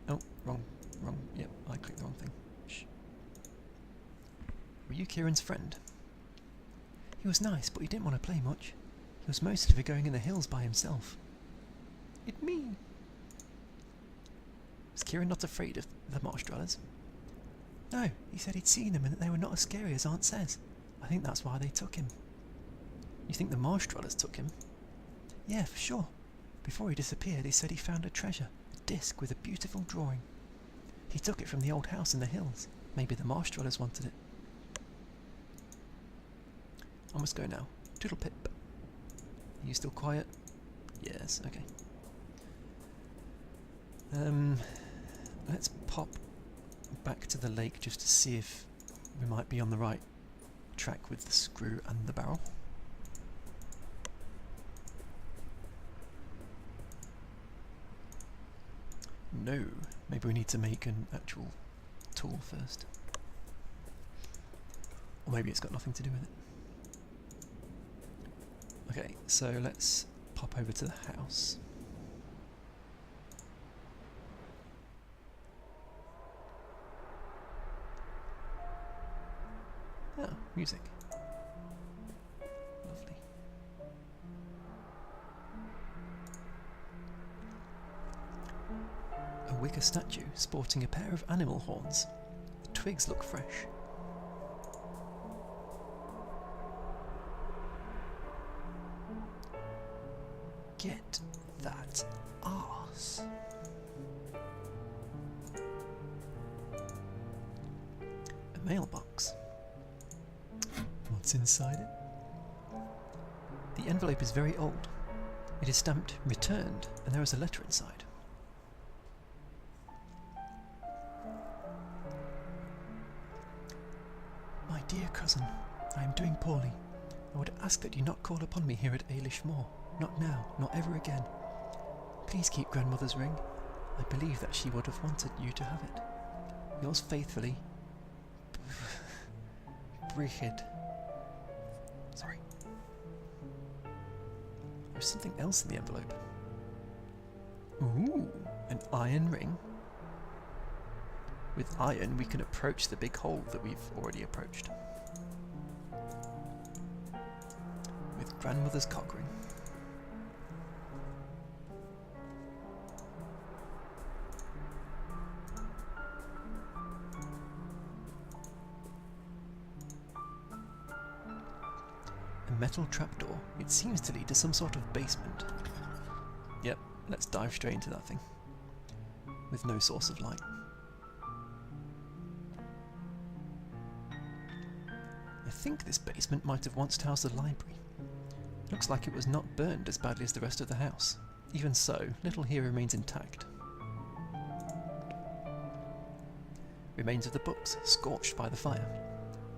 Oh, wrong. Yep, I clicked the wrong thing. Shh. Were you Kieran's friend? He was nice, but he didn't want to play much. He was mostly for going in the hills by himself. It mean? Was Kieran not afraid of the marsh dwellers? No, he said he'd seen them and that they were not as scary as Aunt says. I think that's why they took him. You think the marsh dwellers took him? Yeah, for sure. Before he disappeared, he said he found a treasure, a disc with a beautiful drawing. He took it from the old house in the hills. Maybe the marsh dwellers wanted it. I must go now. Toodle pip. Are you still quiet? Yes, okay. Let's pop back to the lake just to see if we might be on the right track with the screw and the barrel. No, maybe we need to make an actual tool first. Or maybe it's got nothing to do with it. Okay, so let's pop over to the house. Oh, music. Lovely. A wicker statue sporting a pair of animal horns. The twigs look fresh. Get that arse. A mailbox. What's inside it? The envelope is very old. It is stamped returned, and there is a letter inside. My dear cousin, I am doing poorly. I would ask that you not call upon me here at Ailish Moor. Not now, not ever again. Please keep grandmother's ring. I believe that she would have wanted you to have it. Yours faithfully, Brigid. Sorry. There's something else in the envelope. Ooh, an iron ring. With iron, we can approach the big hole that we've already approached. With grandmother's cock ring. A metal trapdoor. It seems to lead to some sort of basement. Yep, let's dive straight into that thing. With no source of light. I think this basement might have once housed a library. Looks like it was not burned as badly as the rest of the house. Even so, little here remains intact. Remains of the books, scorched by the fire.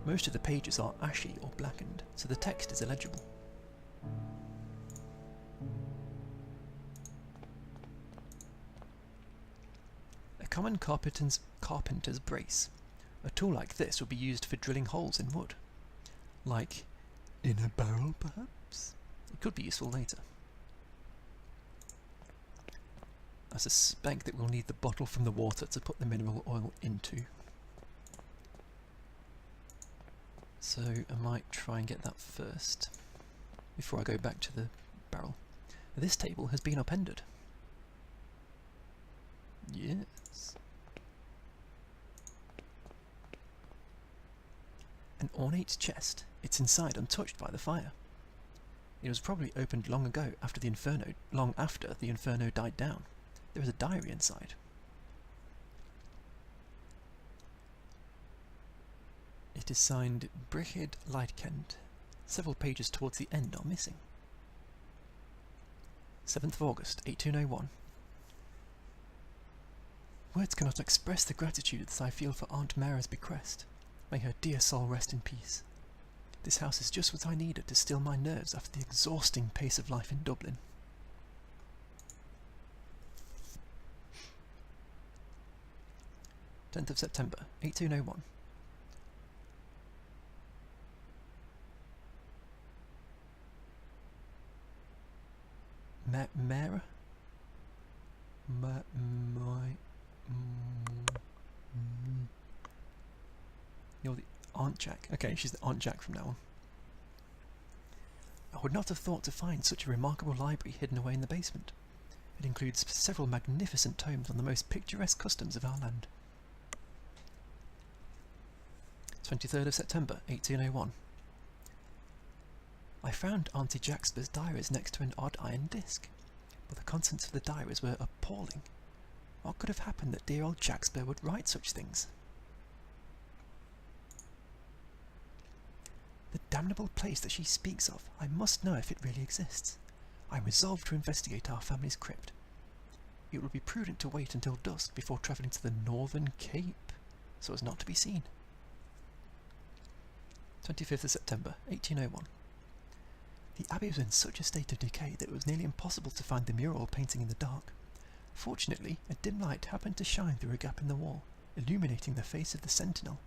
Most of the pages are ashy or blackened, so the text is illegible. A common carpenter's brace. A tool like this would be used for drilling holes in wood. Like in a barrel, perhaps? It could be useful later. I suspect that we'll need the bottle from the water to put the mineral oil into. So I might try and get that first, before I go back to the barrel. This table has been upended. Yes. An ornate chest. It's inside untouched by the fire. It was probably opened long after the inferno died down. There is a diary inside. It is signed Brigid Lightkend. Several pages towards the end are missing. 7th of August, 1801. Words cannot express the gratitude that I feel for Aunt Mara's bequest. May her dear soul rest in peace. This house is just what I needed to still my nerves after the exhausting pace of life in Dublin. "10th of September, 1801. Mara? You're the Aunt Jack. Okay, she's the Aunt Jack from now on. I would not have thought to find such a remarkable library hidden away in the basement. It includes several magnificent tomes on the most picturesque customs of our land. 23rd of September, 1801. I found Auntie Jacksper's diaries next to an odd iron disc, but the contents of the diaries were appalling. What could have happened that dear old Jacksper would write such things? The damnable place that she speaks of, I must know if it really exists. I am resolved to investigate our family's crypt. It would be prudent to wait until dusk before travelling to the Northern Cape, so as not to be seen. 25th of September, 1801. The abbey was in such a state of decay that it was nearly impossible to find the mural painting in the dark. Fortunately, a dim light happened to shine through a gap in the wall, illuminating the face of the sentinel.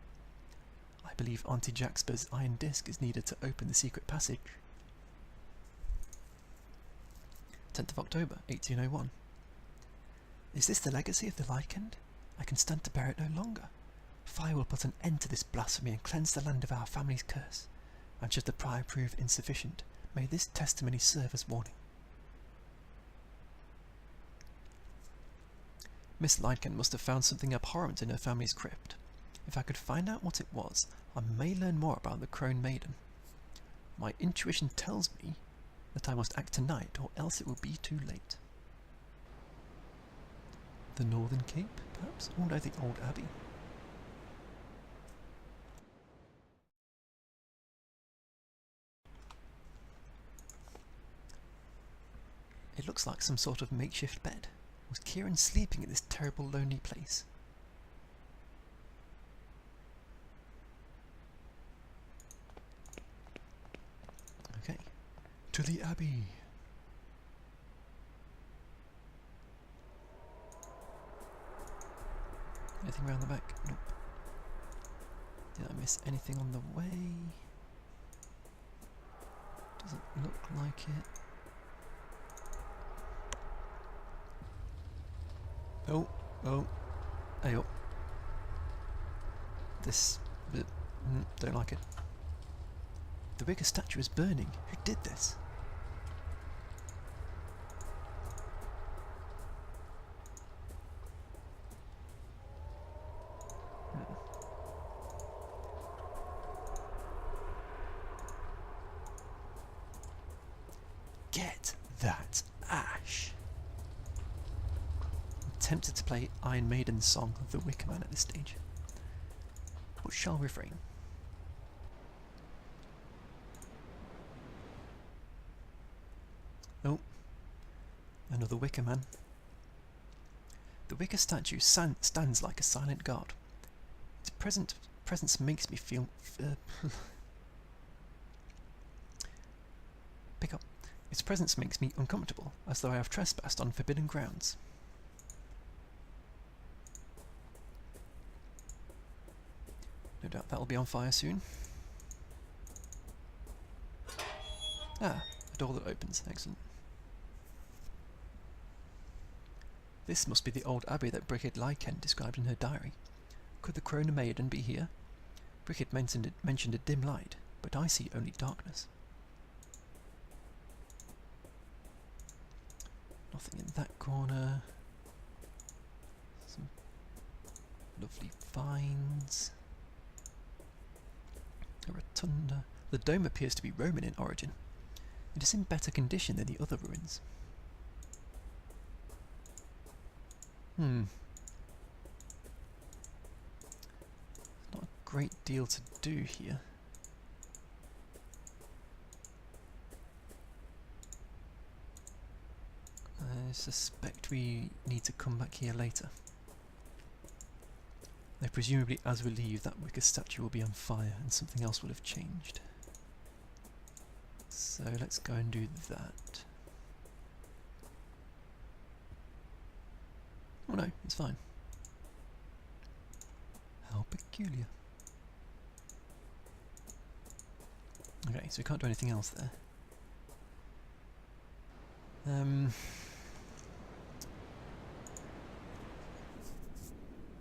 I believe Auntie Jacksper's iron disc is needed to open the secret passage. 10th of October, 1801. Is this the legacy of the Lightkend? I can stand to bear it no longer. Fire will put an end to this blasphemy and cleanse the land of our family's curse. And should the prior prove insufficient, may this testimony serve as warning. Miss Lightkend must have found something abhorrent in her family's crypt. If I could find out what it was, I may learn more about the Crone Maiden. My intuition tells me that I must act tonight, or else it will be too late. The Northern Cape, perhaps? Or no, the old abbey. It looks like some sort of makeshift bed. Was Kieran sleeping in this terrible, lonely place? Okay. To the abbey. Anything around the back? Nope. Did I miss anything on the way? Doesn't look like it. Oh, hey up. This bit, don't like it. The Wicca statue is burning. Who did this? Get that ash. Tempted to play Iron Maiden's song of the Wicker Man at this stage, but shall refrain. Oh, another Wicker Man. The Wicker statue stands like a silent guard. Its presence makes me feel... pick up. Its presence makes me uncomfortable, as though I have trespassed on forbidden grounds. No doubt that'll be on fire soon. Ah, a door that opens. Excellent. This must be the old abbey that Brigid Lyken described in her diary. Could the Crone Maiden be here? Brigid mentioned a dim light, but I see only darkness. Nothing in that corner. Some lovely vines. A rotunda. The dome appears to be Roman in origin. It is in better condition than the other ruins. Not a great deal to do here. I suspect we need to come back here later. Though presumably as we leave, that wicker statue will be on fire and something else will have changed. So let's go and do that. Oh no, it's fine. How peculiar. Okay, so we can't do anything else there.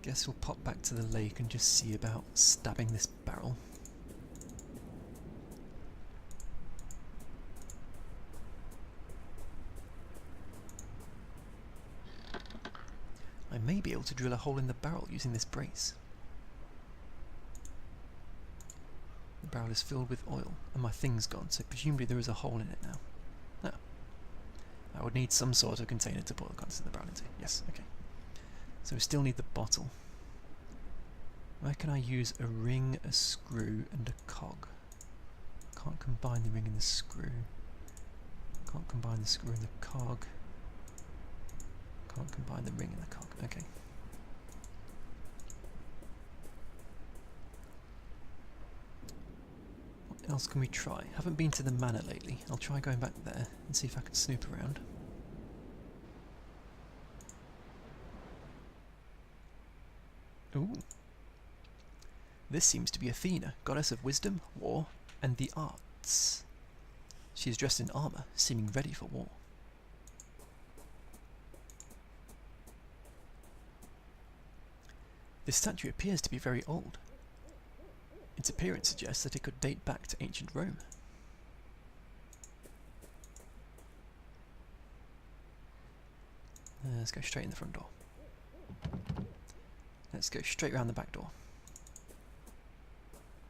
Guess we'll pop back to the lake and just see about stabbing this barrel. I may be able to drill a hole in the barrel using this brace. The barrel is filled with oil and my thing's gone, so presumably there is a hole in it now. No. I would need some sort of container to put the contents of the barrel into. Yes, okay. So we still need the bottle. Where can I use a ring, a screw and a cog? Can't combine the ring and the screw. Can't combine the screw and the cog. Can't combine the ring and the cog. Okay. What else can we try? Haven't been to the manor lately. I'll try going back there and see if I can snoop around. Ooh. This seems to be Athena, goddess of wisdom, war, and the arts. She is dressed in armour, seeming ready for war. This statue appears to be very old. Its appearance suggests that it could date back to ancient Rome. Let's go straight in the front door. Let's go straight around the back door.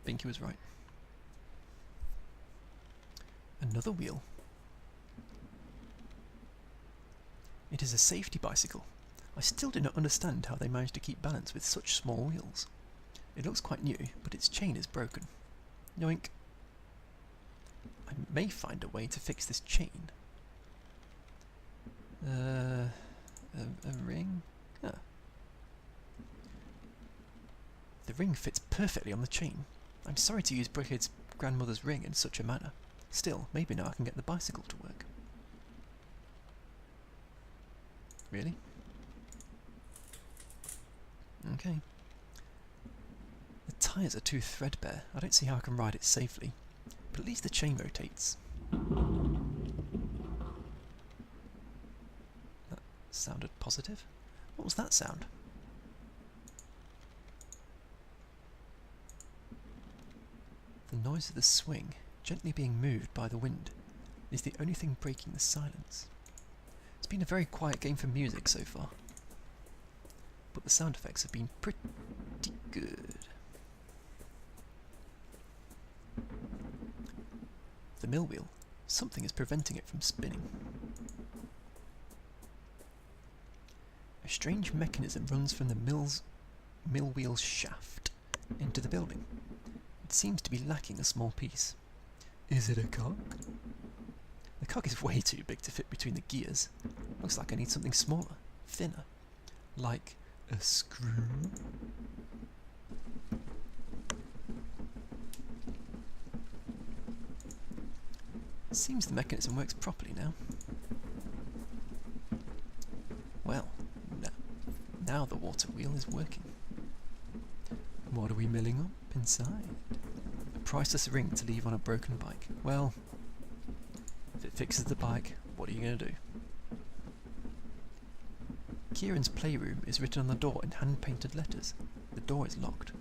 Binky was right. Another wheel. It is a safety bicycle. I still do not understand how they managed to keep balance with such small wheels. It looks quite new, but its chain is broken. Yoink. I may find a way to fix this chain. A ring? Ah. The ring fits perfectly on the chain. I'm sorry to use Brigid's grandmother's ring in such a manner. Still, maybe now I can get the bicycle to work. Really? Okay. The tyres are too threadbare. I don't see how I can ride it safely. But at least the chain rotates. That sounded positive. What was that sound? The noise of the swing, gently being moved by the wind, is the only thing breaking the silence. It's been a very quiet game for music so far, but the sound effects have been pretty good. The mill wheel, something is preventing it from spinning. A strange mechanism runs from the mill wheel's shaft into the building. It seems to be lacking a small piece. Is it a cog? The cog is way too big to fit between the gears. Looks like I need something smaller, thinner, like a screw. Seems the mechanism works properly now. Well, now the water wheel is working. What are we milling up inside? A priceless ring to leave on a broken bike. Well, if it fixes the bike, what are you going to do? Kieran's playroom is written on the door in hand-painted letters. The door is locked.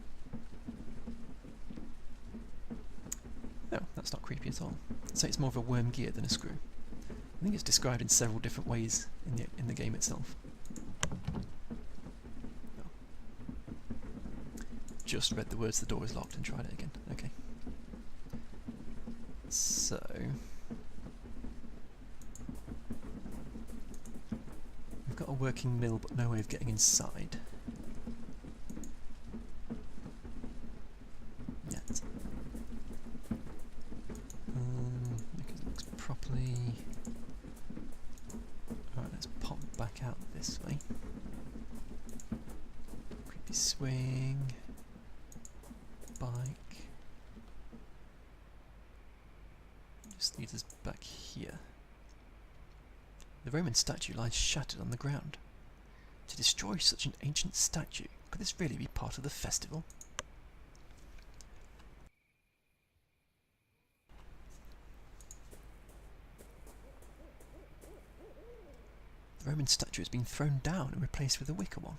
No, that's not creepy at all. I'd say it's more of a worm gear than a screw. I think it's described in several different ways in the game itself. Oh. Just read the words "the door is locked" and tried it again. Okay. So we've got a working mill, but no way of getting inside yet. Make it looks properly. Alright, let's pop back out this way. Creepy swing. Bike. Just leads us back here. The Roman statue lies shattered on the ground. To destroy such an ancient statue, could this really be part of the festival? The Roman statue has been thrown down and replaced with a wicker one.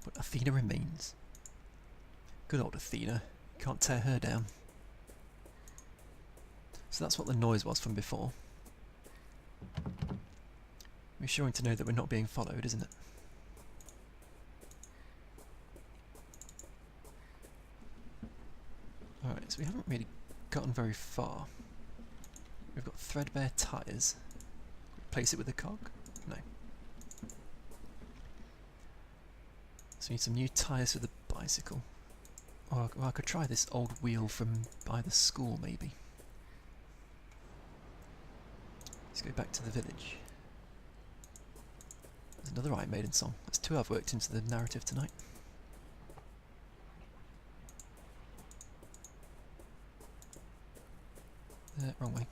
But Athena remains. Good old Athena. Can't tear her down. So that's what the noise was from before. Reassuring to know that we're not being followed, isn't it? Alright, so we haven't really gotten very far. We've got threadbare tyres. Replace it with a cog? No. So we need some new tyres for the bicycle. Or I could try this old wheel from by the school, maybe. Let's go back to the village. There's another Iron Maiden song. That's two I've worked into the narrative tonight. Wrong way.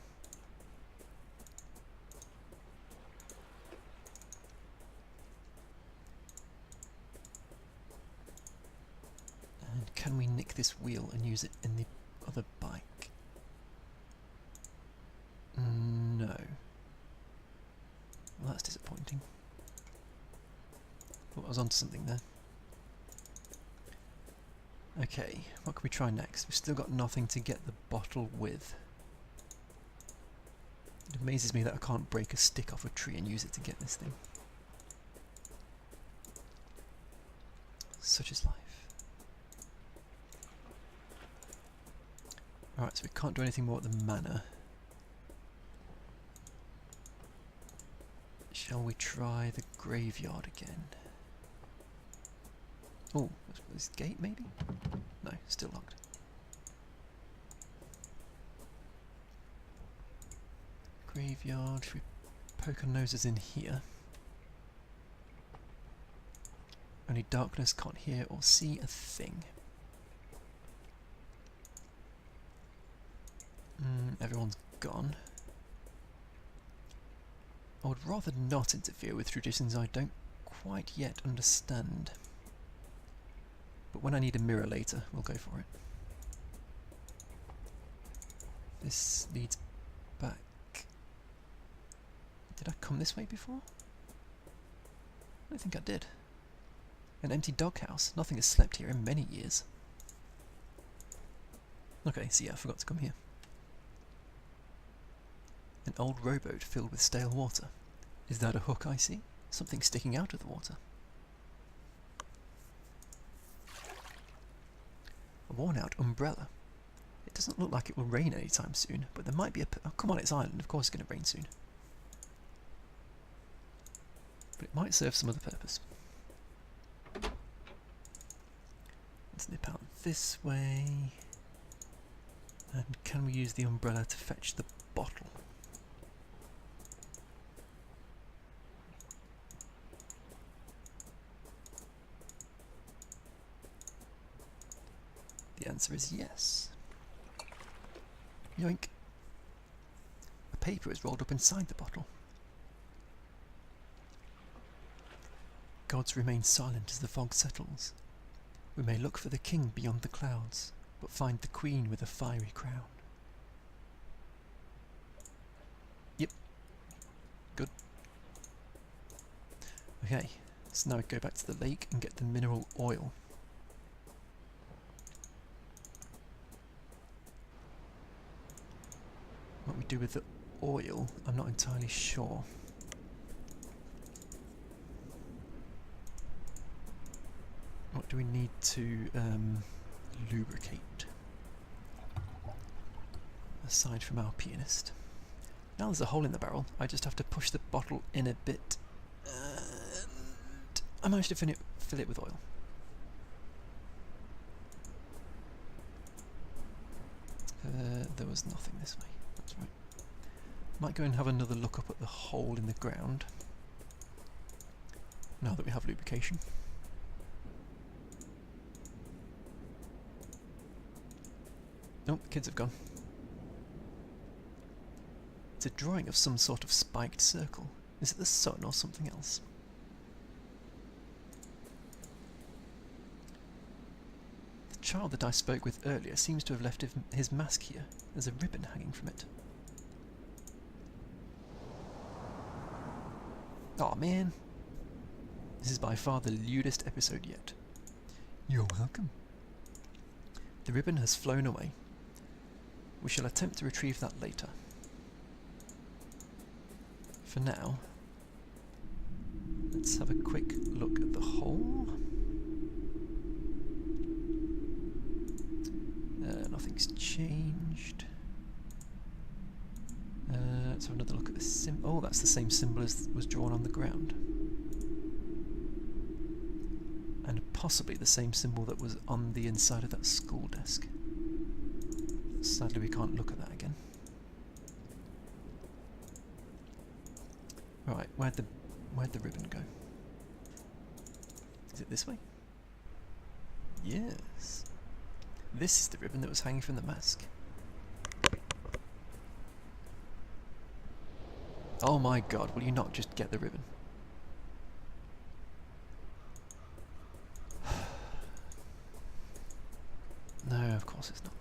And can we nick this wheel and use it in the other bike? No. Well, that's disappointing. Thought I was onto something there. Okay, what can we try next? We've still got nothing to get the bottle with. It amazes me that I can't break a stick off a tree and use it to get this thing. Such is life. Alright, so we can't do anything more at the manor. Shall we try the graveyard again? Oh, this gate maybe? No, still locked. Graveyard, should we poke our noses in here? Only darkness, can't hear or see a thing. Everyone's gone. I would rather not interfere with traditions I don't quite yet understand. But when I need a mirror later, we'll go for it. This leads back. Did I come this way before? I don't think I did. An empty doghouse. Nothing has slept here in many years. Okay, so yeah, I forgot to come here. An old rowboat filled with stale water. Is that a hook I see? Something sticking out of the water. A worn-out umbrella. It doesn't look like it will rain anytime soon, but there might be a... Oh, come on, it's Ireland. Of course it's going to rain soon. But it might serve some other purpose. Let's nip out this way. And can we use the umbrella to fetch the bottle? The answer is yes. Yoink. A paper is rolled up inside the bottle. Gods remain silent as the fog settles. We may look for the king beyond the clouds, but find the queen with a fiery crown. Yep. Good. Okay, so now we go back to the lake and get the mineral oil. What we do with the oil, I'm not entirely sure. What do we need to lubricate? Aside from our pianist. Now there's a hole in the barrel, I just have to push the bottle in a bit and I managed to fill it with oil. There was nothing this way, that's right. Might go and have another look up at the hole in the ground now that we have lubrication. Nope, the kids have gone. It's a drawing of some sort of spiked circle. Is it the sun or something else? The child that I spoke with earlier seems to have left his mask here. There's a ribbon hanging from it. Aw, man. This is by far the lewdest episode yet. You're welcome. The ribbon has flown away. We shall attempt to retrieve that later. For now, let's have a quick look at the hole. Nothing's changed. Let's have another look at the symbol. Oh, that's the same symbol as was drawn on the ground. And possibly the same symbol that was on the inside of that school desk. Sadly, we can't look at that again. Right, where'd the ribbon go? Is it this way? Yes. This is the ribbon that was hanging from the mask. Oh my god, will you not just get the ribbon? No, of course it's not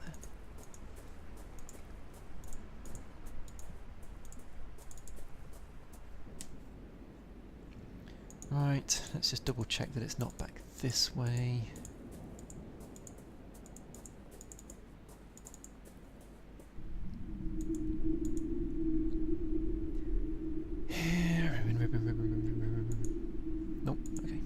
there. Right, let's just double check that it's not back this way. Ribbon. Nope, okay.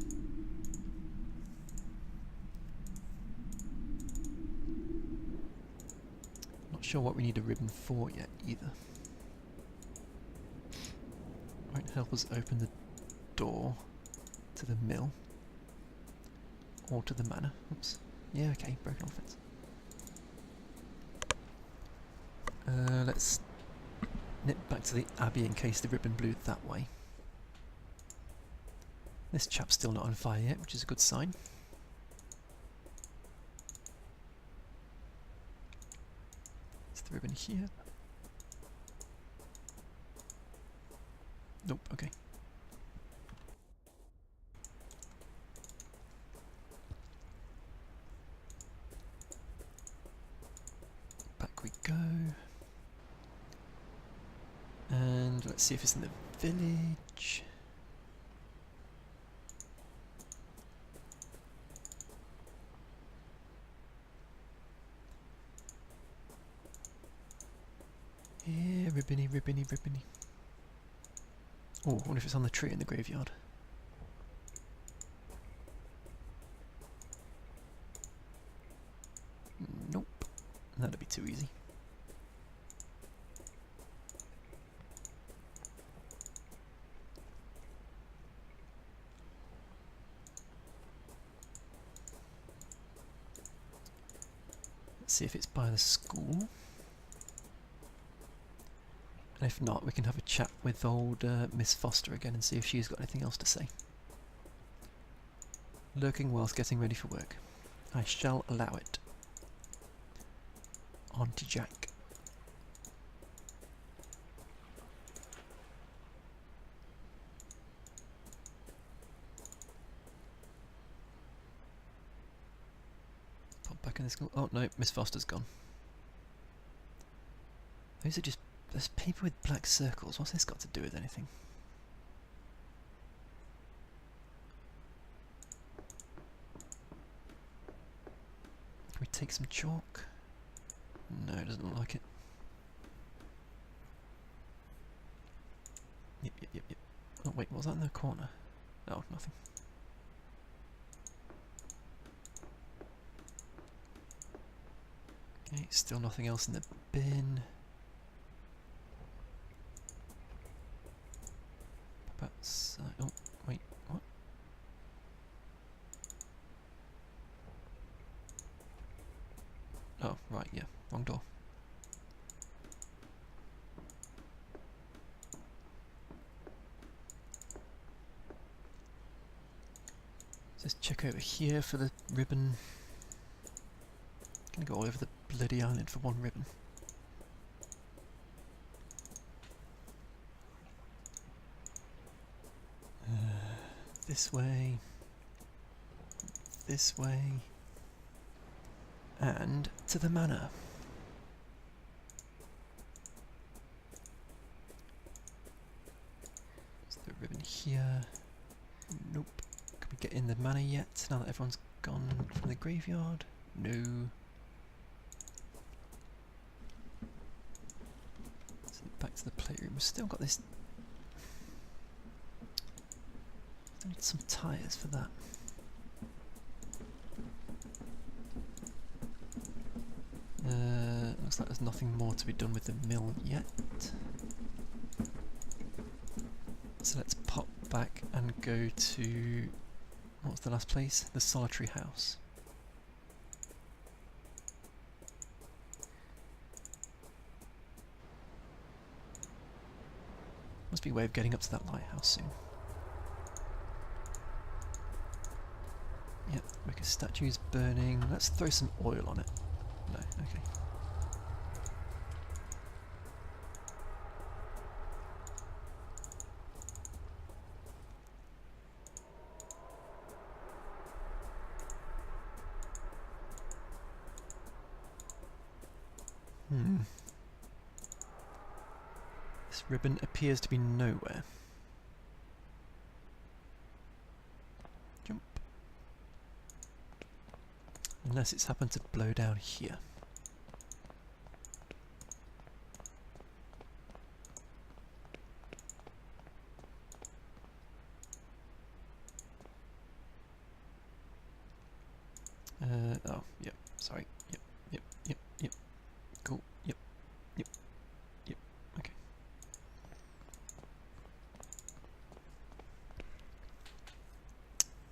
Not sure what we need a ribbon for yet either. Might help us open the door to the mill or to the manor. Oops. Yeah, okay, broken off fence. Let's nip back to the abbey in case the ribbon blew that way. This chap's still not on fire yet, which is a good sign. Is the ribbon here? Nope, okay. Back we go. And let's see if it's in the village. Yeah, ribbony, ribbony, ribbony. Oh, I wonder if it's on the tree in the graveyard. Nope. That'd be too easy. Let's see if it's by the school. And if not, we can have a chat with old Miss Foster again and see if she's got anything else to say. Lurking whilst getting ready for work. I shall allow it. Auntie Jack. Let's go. Oh no, Miss Foster's gone. Those are just... There's paper with black circles. What's this got to do with anything? Can we take some chalk? No, it doesn't look like it. Yep. Oh wait, what was that in the corner? Oh, nothing. Okay, still nothing else in the bin. Oh, wait, what? Oh, right, yeah, wrong door. Just check over here for the ribbon. Gonna go all over the bloody island for one ribbon. This way. This way. And to the manor. Is the ribbon here? Nope. Can we get in the manor yet, now that everyone's gone from the graveyard? No. So back to the playroom. We've still got this... Still need some tyres for that. Looks like there's nothing more to be done with the mill yet. So let's pop back and go to... What was the last place? The Solitary House. Must be a way of getting up to that lighthouse soon. Yep, Wicca statue's burning. Let's throw some oil on it. No, okay. This ribbon appears to be nowhere. Jump. Unless it's happened to blow down here. Oh, yep, sorry. Yep. Cool, yep. Okay.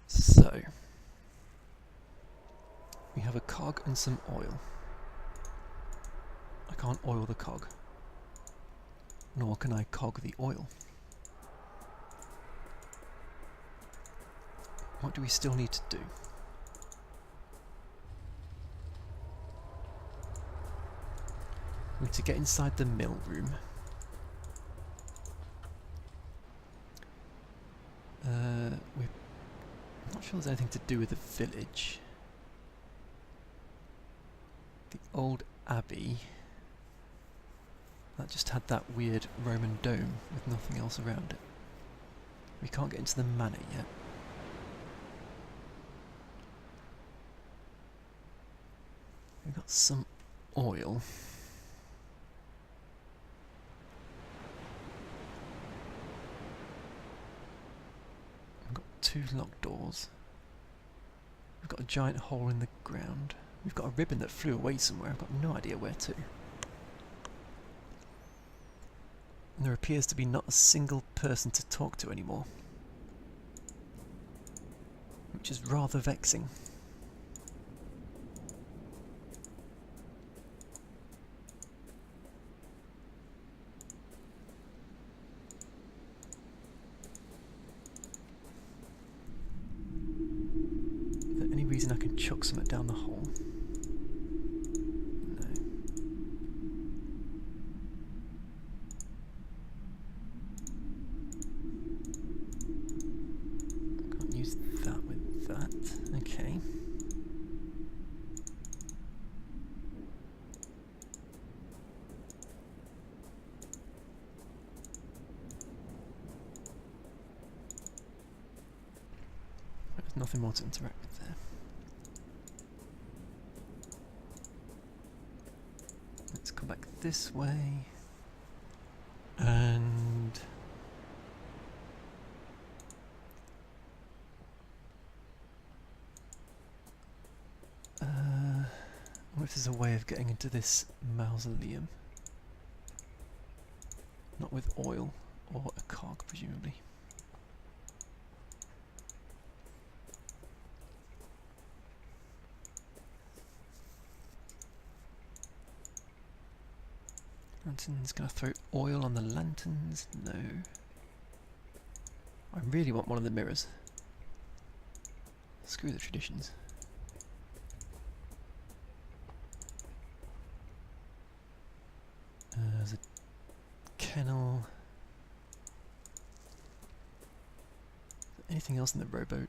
So, we have a cog and some oil. I can't oil the cog, nor can I cog the oil. What do we still need to do? We need to get inside the mill room. We're not sure there's anything to do with the village. The old abbey. That just had that weird Roman dome with nothing else around it. We can't get into the manor yet. We've got some oil. We've got 2 locked doors. We've got a giant hole in the ground. We've got a ribbon that flew away somewhere. I've got no idea where to. And there appears to be not a single person to talk to anymore. Which is rather vexing. Is there any reason I can chuck something down the hole? No. Can't use that with that. Okay. There's nothing more to interact with there. Let's come back this way. And I wonder if there's a way of getting into this mausoleum. Not with oil or a cog, presumably. Lantern's gonna throw oil on the lanterns? No. I really want one of the mirrors. Screw the traditions. There's a kennel. Anything else in the rowboat?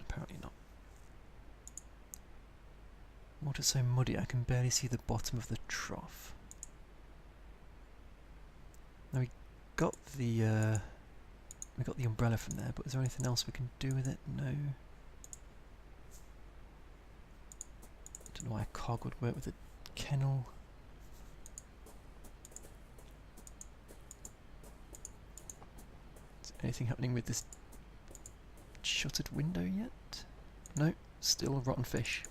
Apparently not. Water's so muddy I can barely see the bottom of the trough. Now we got the umbrella from there, but is there anything else we can do with it? No. Don't know why a cog would work with a kennel. Is anything happening with this shuttered window yet? No, still rotten fish.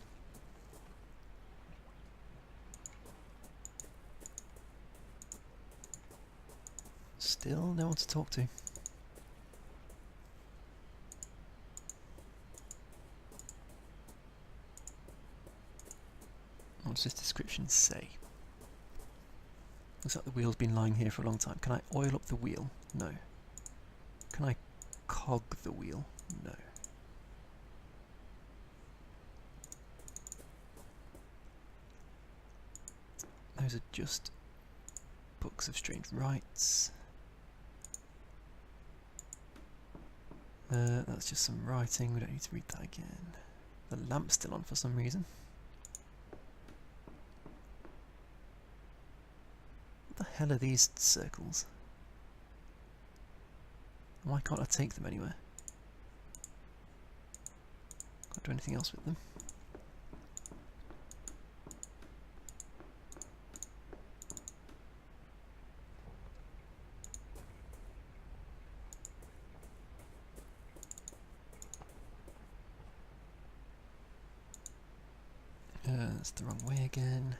Still no one to talk to. What does this description say? Looks like the wheel's been lying here for a long time. Can I oil up the wheel? No. Can I cog the wheel? No. Those are just books of strange rites. That's just some writing, we don't need to read that again. The lamp's still on for some reason. What the hell are these circles? Why can't I take them anywhere? Can't do anything else with them. That's the wrong way again.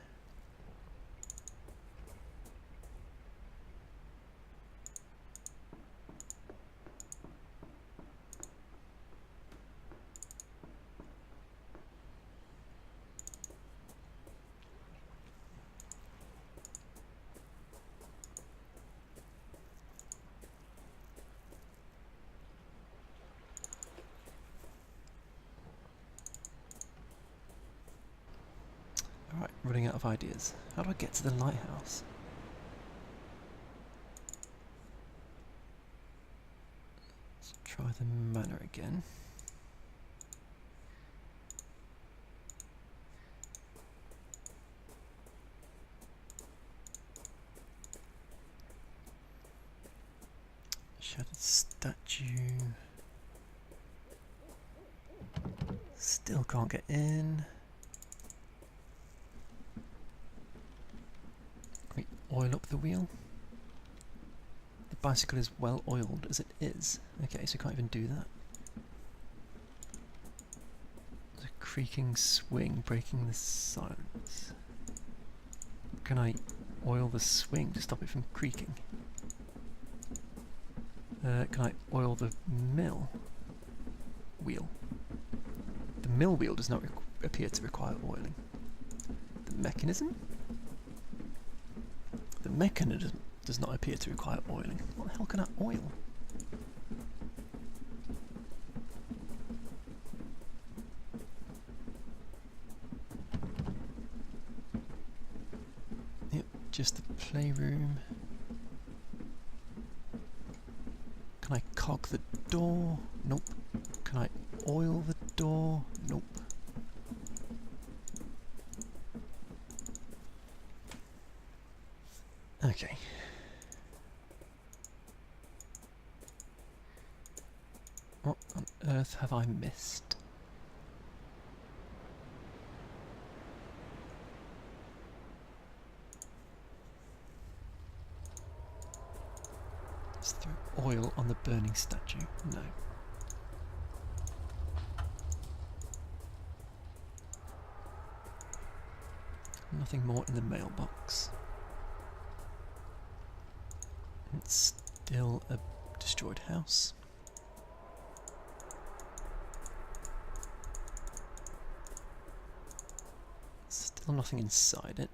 Alright, running out of ideas. How do I get to the lighthouse? Let's try the manor again. Shattered statue. Still can't get in. Oil up the wheel. The bicycle is well oiled as it is. Okay, so I can't even do that. There's a creaking swing breaking the silence. Can I oil the swing to stop it from creaking? Can I oil the mill wheel? The mill wheel does not appear to require oiling. The mechanism? The mechanism does not appear to require oiling. What the hell can I oil? Yep, just the playroom. Can I cog the door? Nope. Can I oil the door? Nope. Okay. What on earth have I missed? Let's throw oil on the burning statue. No. Nothing more in the mailbox. It's still a destroyed house. Still nothing inside it.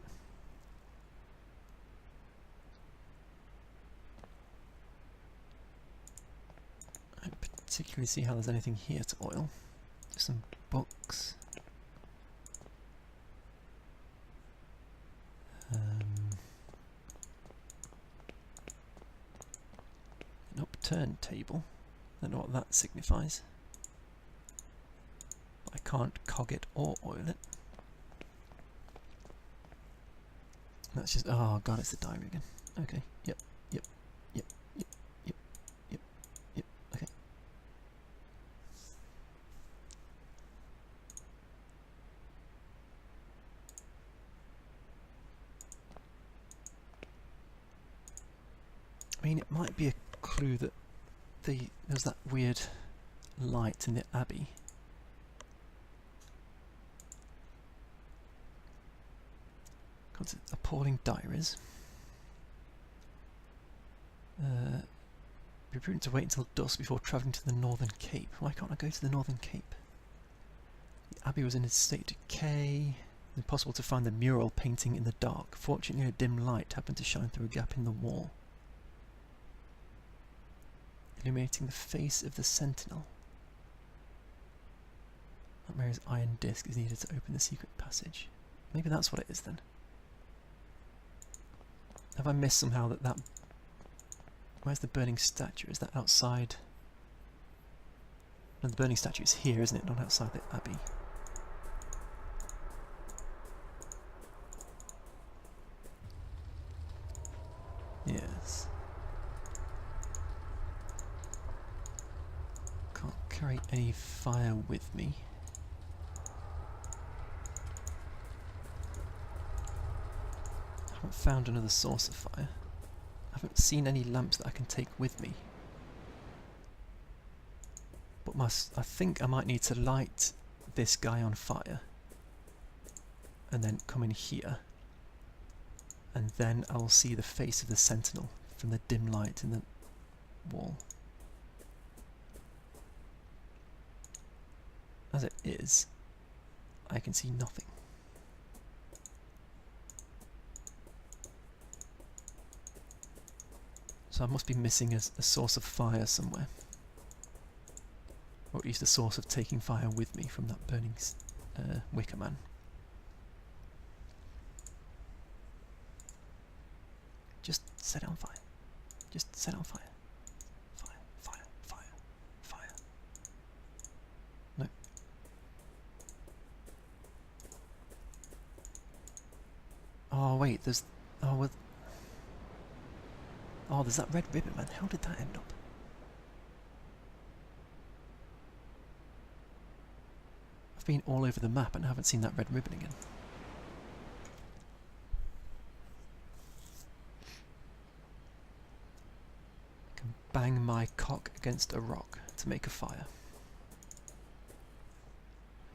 I don't particularly see how there's anything here to oil. Just some books. An upturned table. Don't know what that signifies. But I can't cog it or oil it. That's just, oh god, it's the diary again. Okay, yep, yep, yep, yep, yep, yep, yep, okay. I mean, it might be a clue that there's that weird light in the Abbey. Appalling diaries. Be prudent to wait until dusk before travelling to the Northern Cape. Why can't I go to the Northern Cape? The Abbey was in a state of decay. Impossible to find the mural painting in the dark. Fortunately, a dim light happened to shine through a gap in the wall, illuminating the face of the sentinel. Aunt Mary's iron disc is needed to open the secret passage. Maybe that's what it is then. Have I missed somehow that where's the burning statue? Is that outside? No, the burning statue is here, isn't it? Not outside the Abbey. Yes. Can't carry any fire with me. I haven't found another source of fire. I haven't seen any lamps that I can take with me. But I think I might need to light this guy on fire and then come in here, and then I'll see the face of the sentinel from the dim light in the wall. As it is, I can see nothing. So I must be missing a source of fire somewhere. Or at least a source of taking fire with me from that burning wicker man. Just set it on fire. Just set it on fire. Fire, fire, fire, fire. No. Oh wait, there's... Oh, well... Oh, there's that red ribbon, man. How did that end up? I've been all over the map and haven't seen that red ribbon again. I can bang my cock against a rock to make a fire.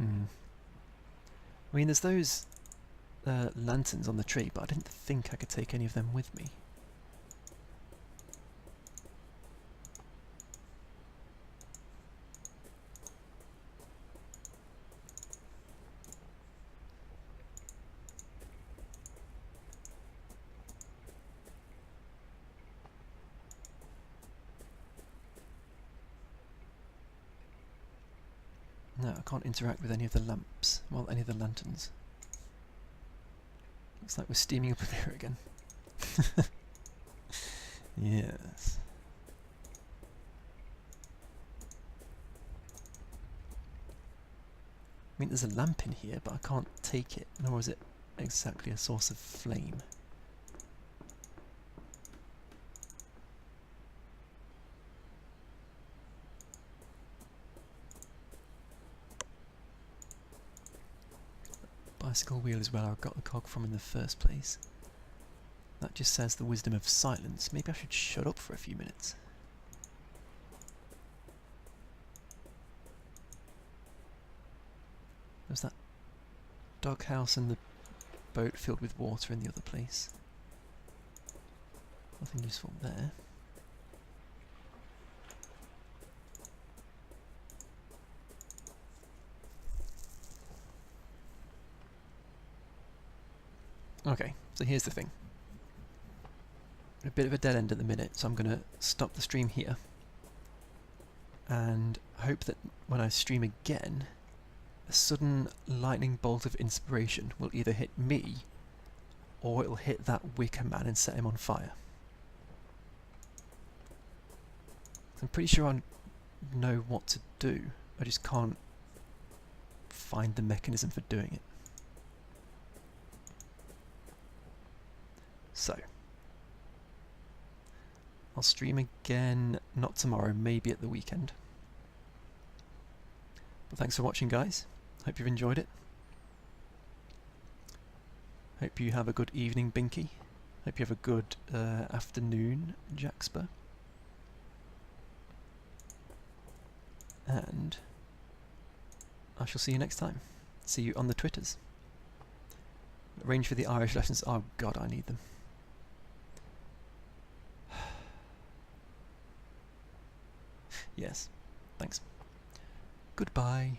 I mean, there's those lanterns on the tree, but I didn't think I could take any of them with me. No, I can't interact with any of the lamps. Well, any of the lanterns. Looks like we're steaming up a beer again. Yes. I mean, there's a lamp in here, but I can't take it, nor is it exactly a source of flame. bicycle wheel is where I got the cog from in the first place. That just says the wisdom of silence. Maybe I should shut up for a few minutes. There's that doghouse and the boat filled with water in the other place. Nothing useful there. Okay, so here's the thing. A bit of a dead end at the minute, so I'm going to stop the stream here and hope that when I stream again, a sudden lightning bolt of inspiration will either hit me or it'll hit that wicker man and set him on fire. I'm pretty sure I know what to do, I just can't find the mechanism for doing it. So, I'll stream again, not tomorrow, maybe at the weekend. But thanks for watching, guys. Hope you've enjoyed it. Hope you have a good evening, Binky. Hope you have a good afternoon, Jaxper. And I shall see you next time. See you on the Twitters. Arrange for the Irish lessons. Oh god, I need them. Yes, thanks. Goodbye.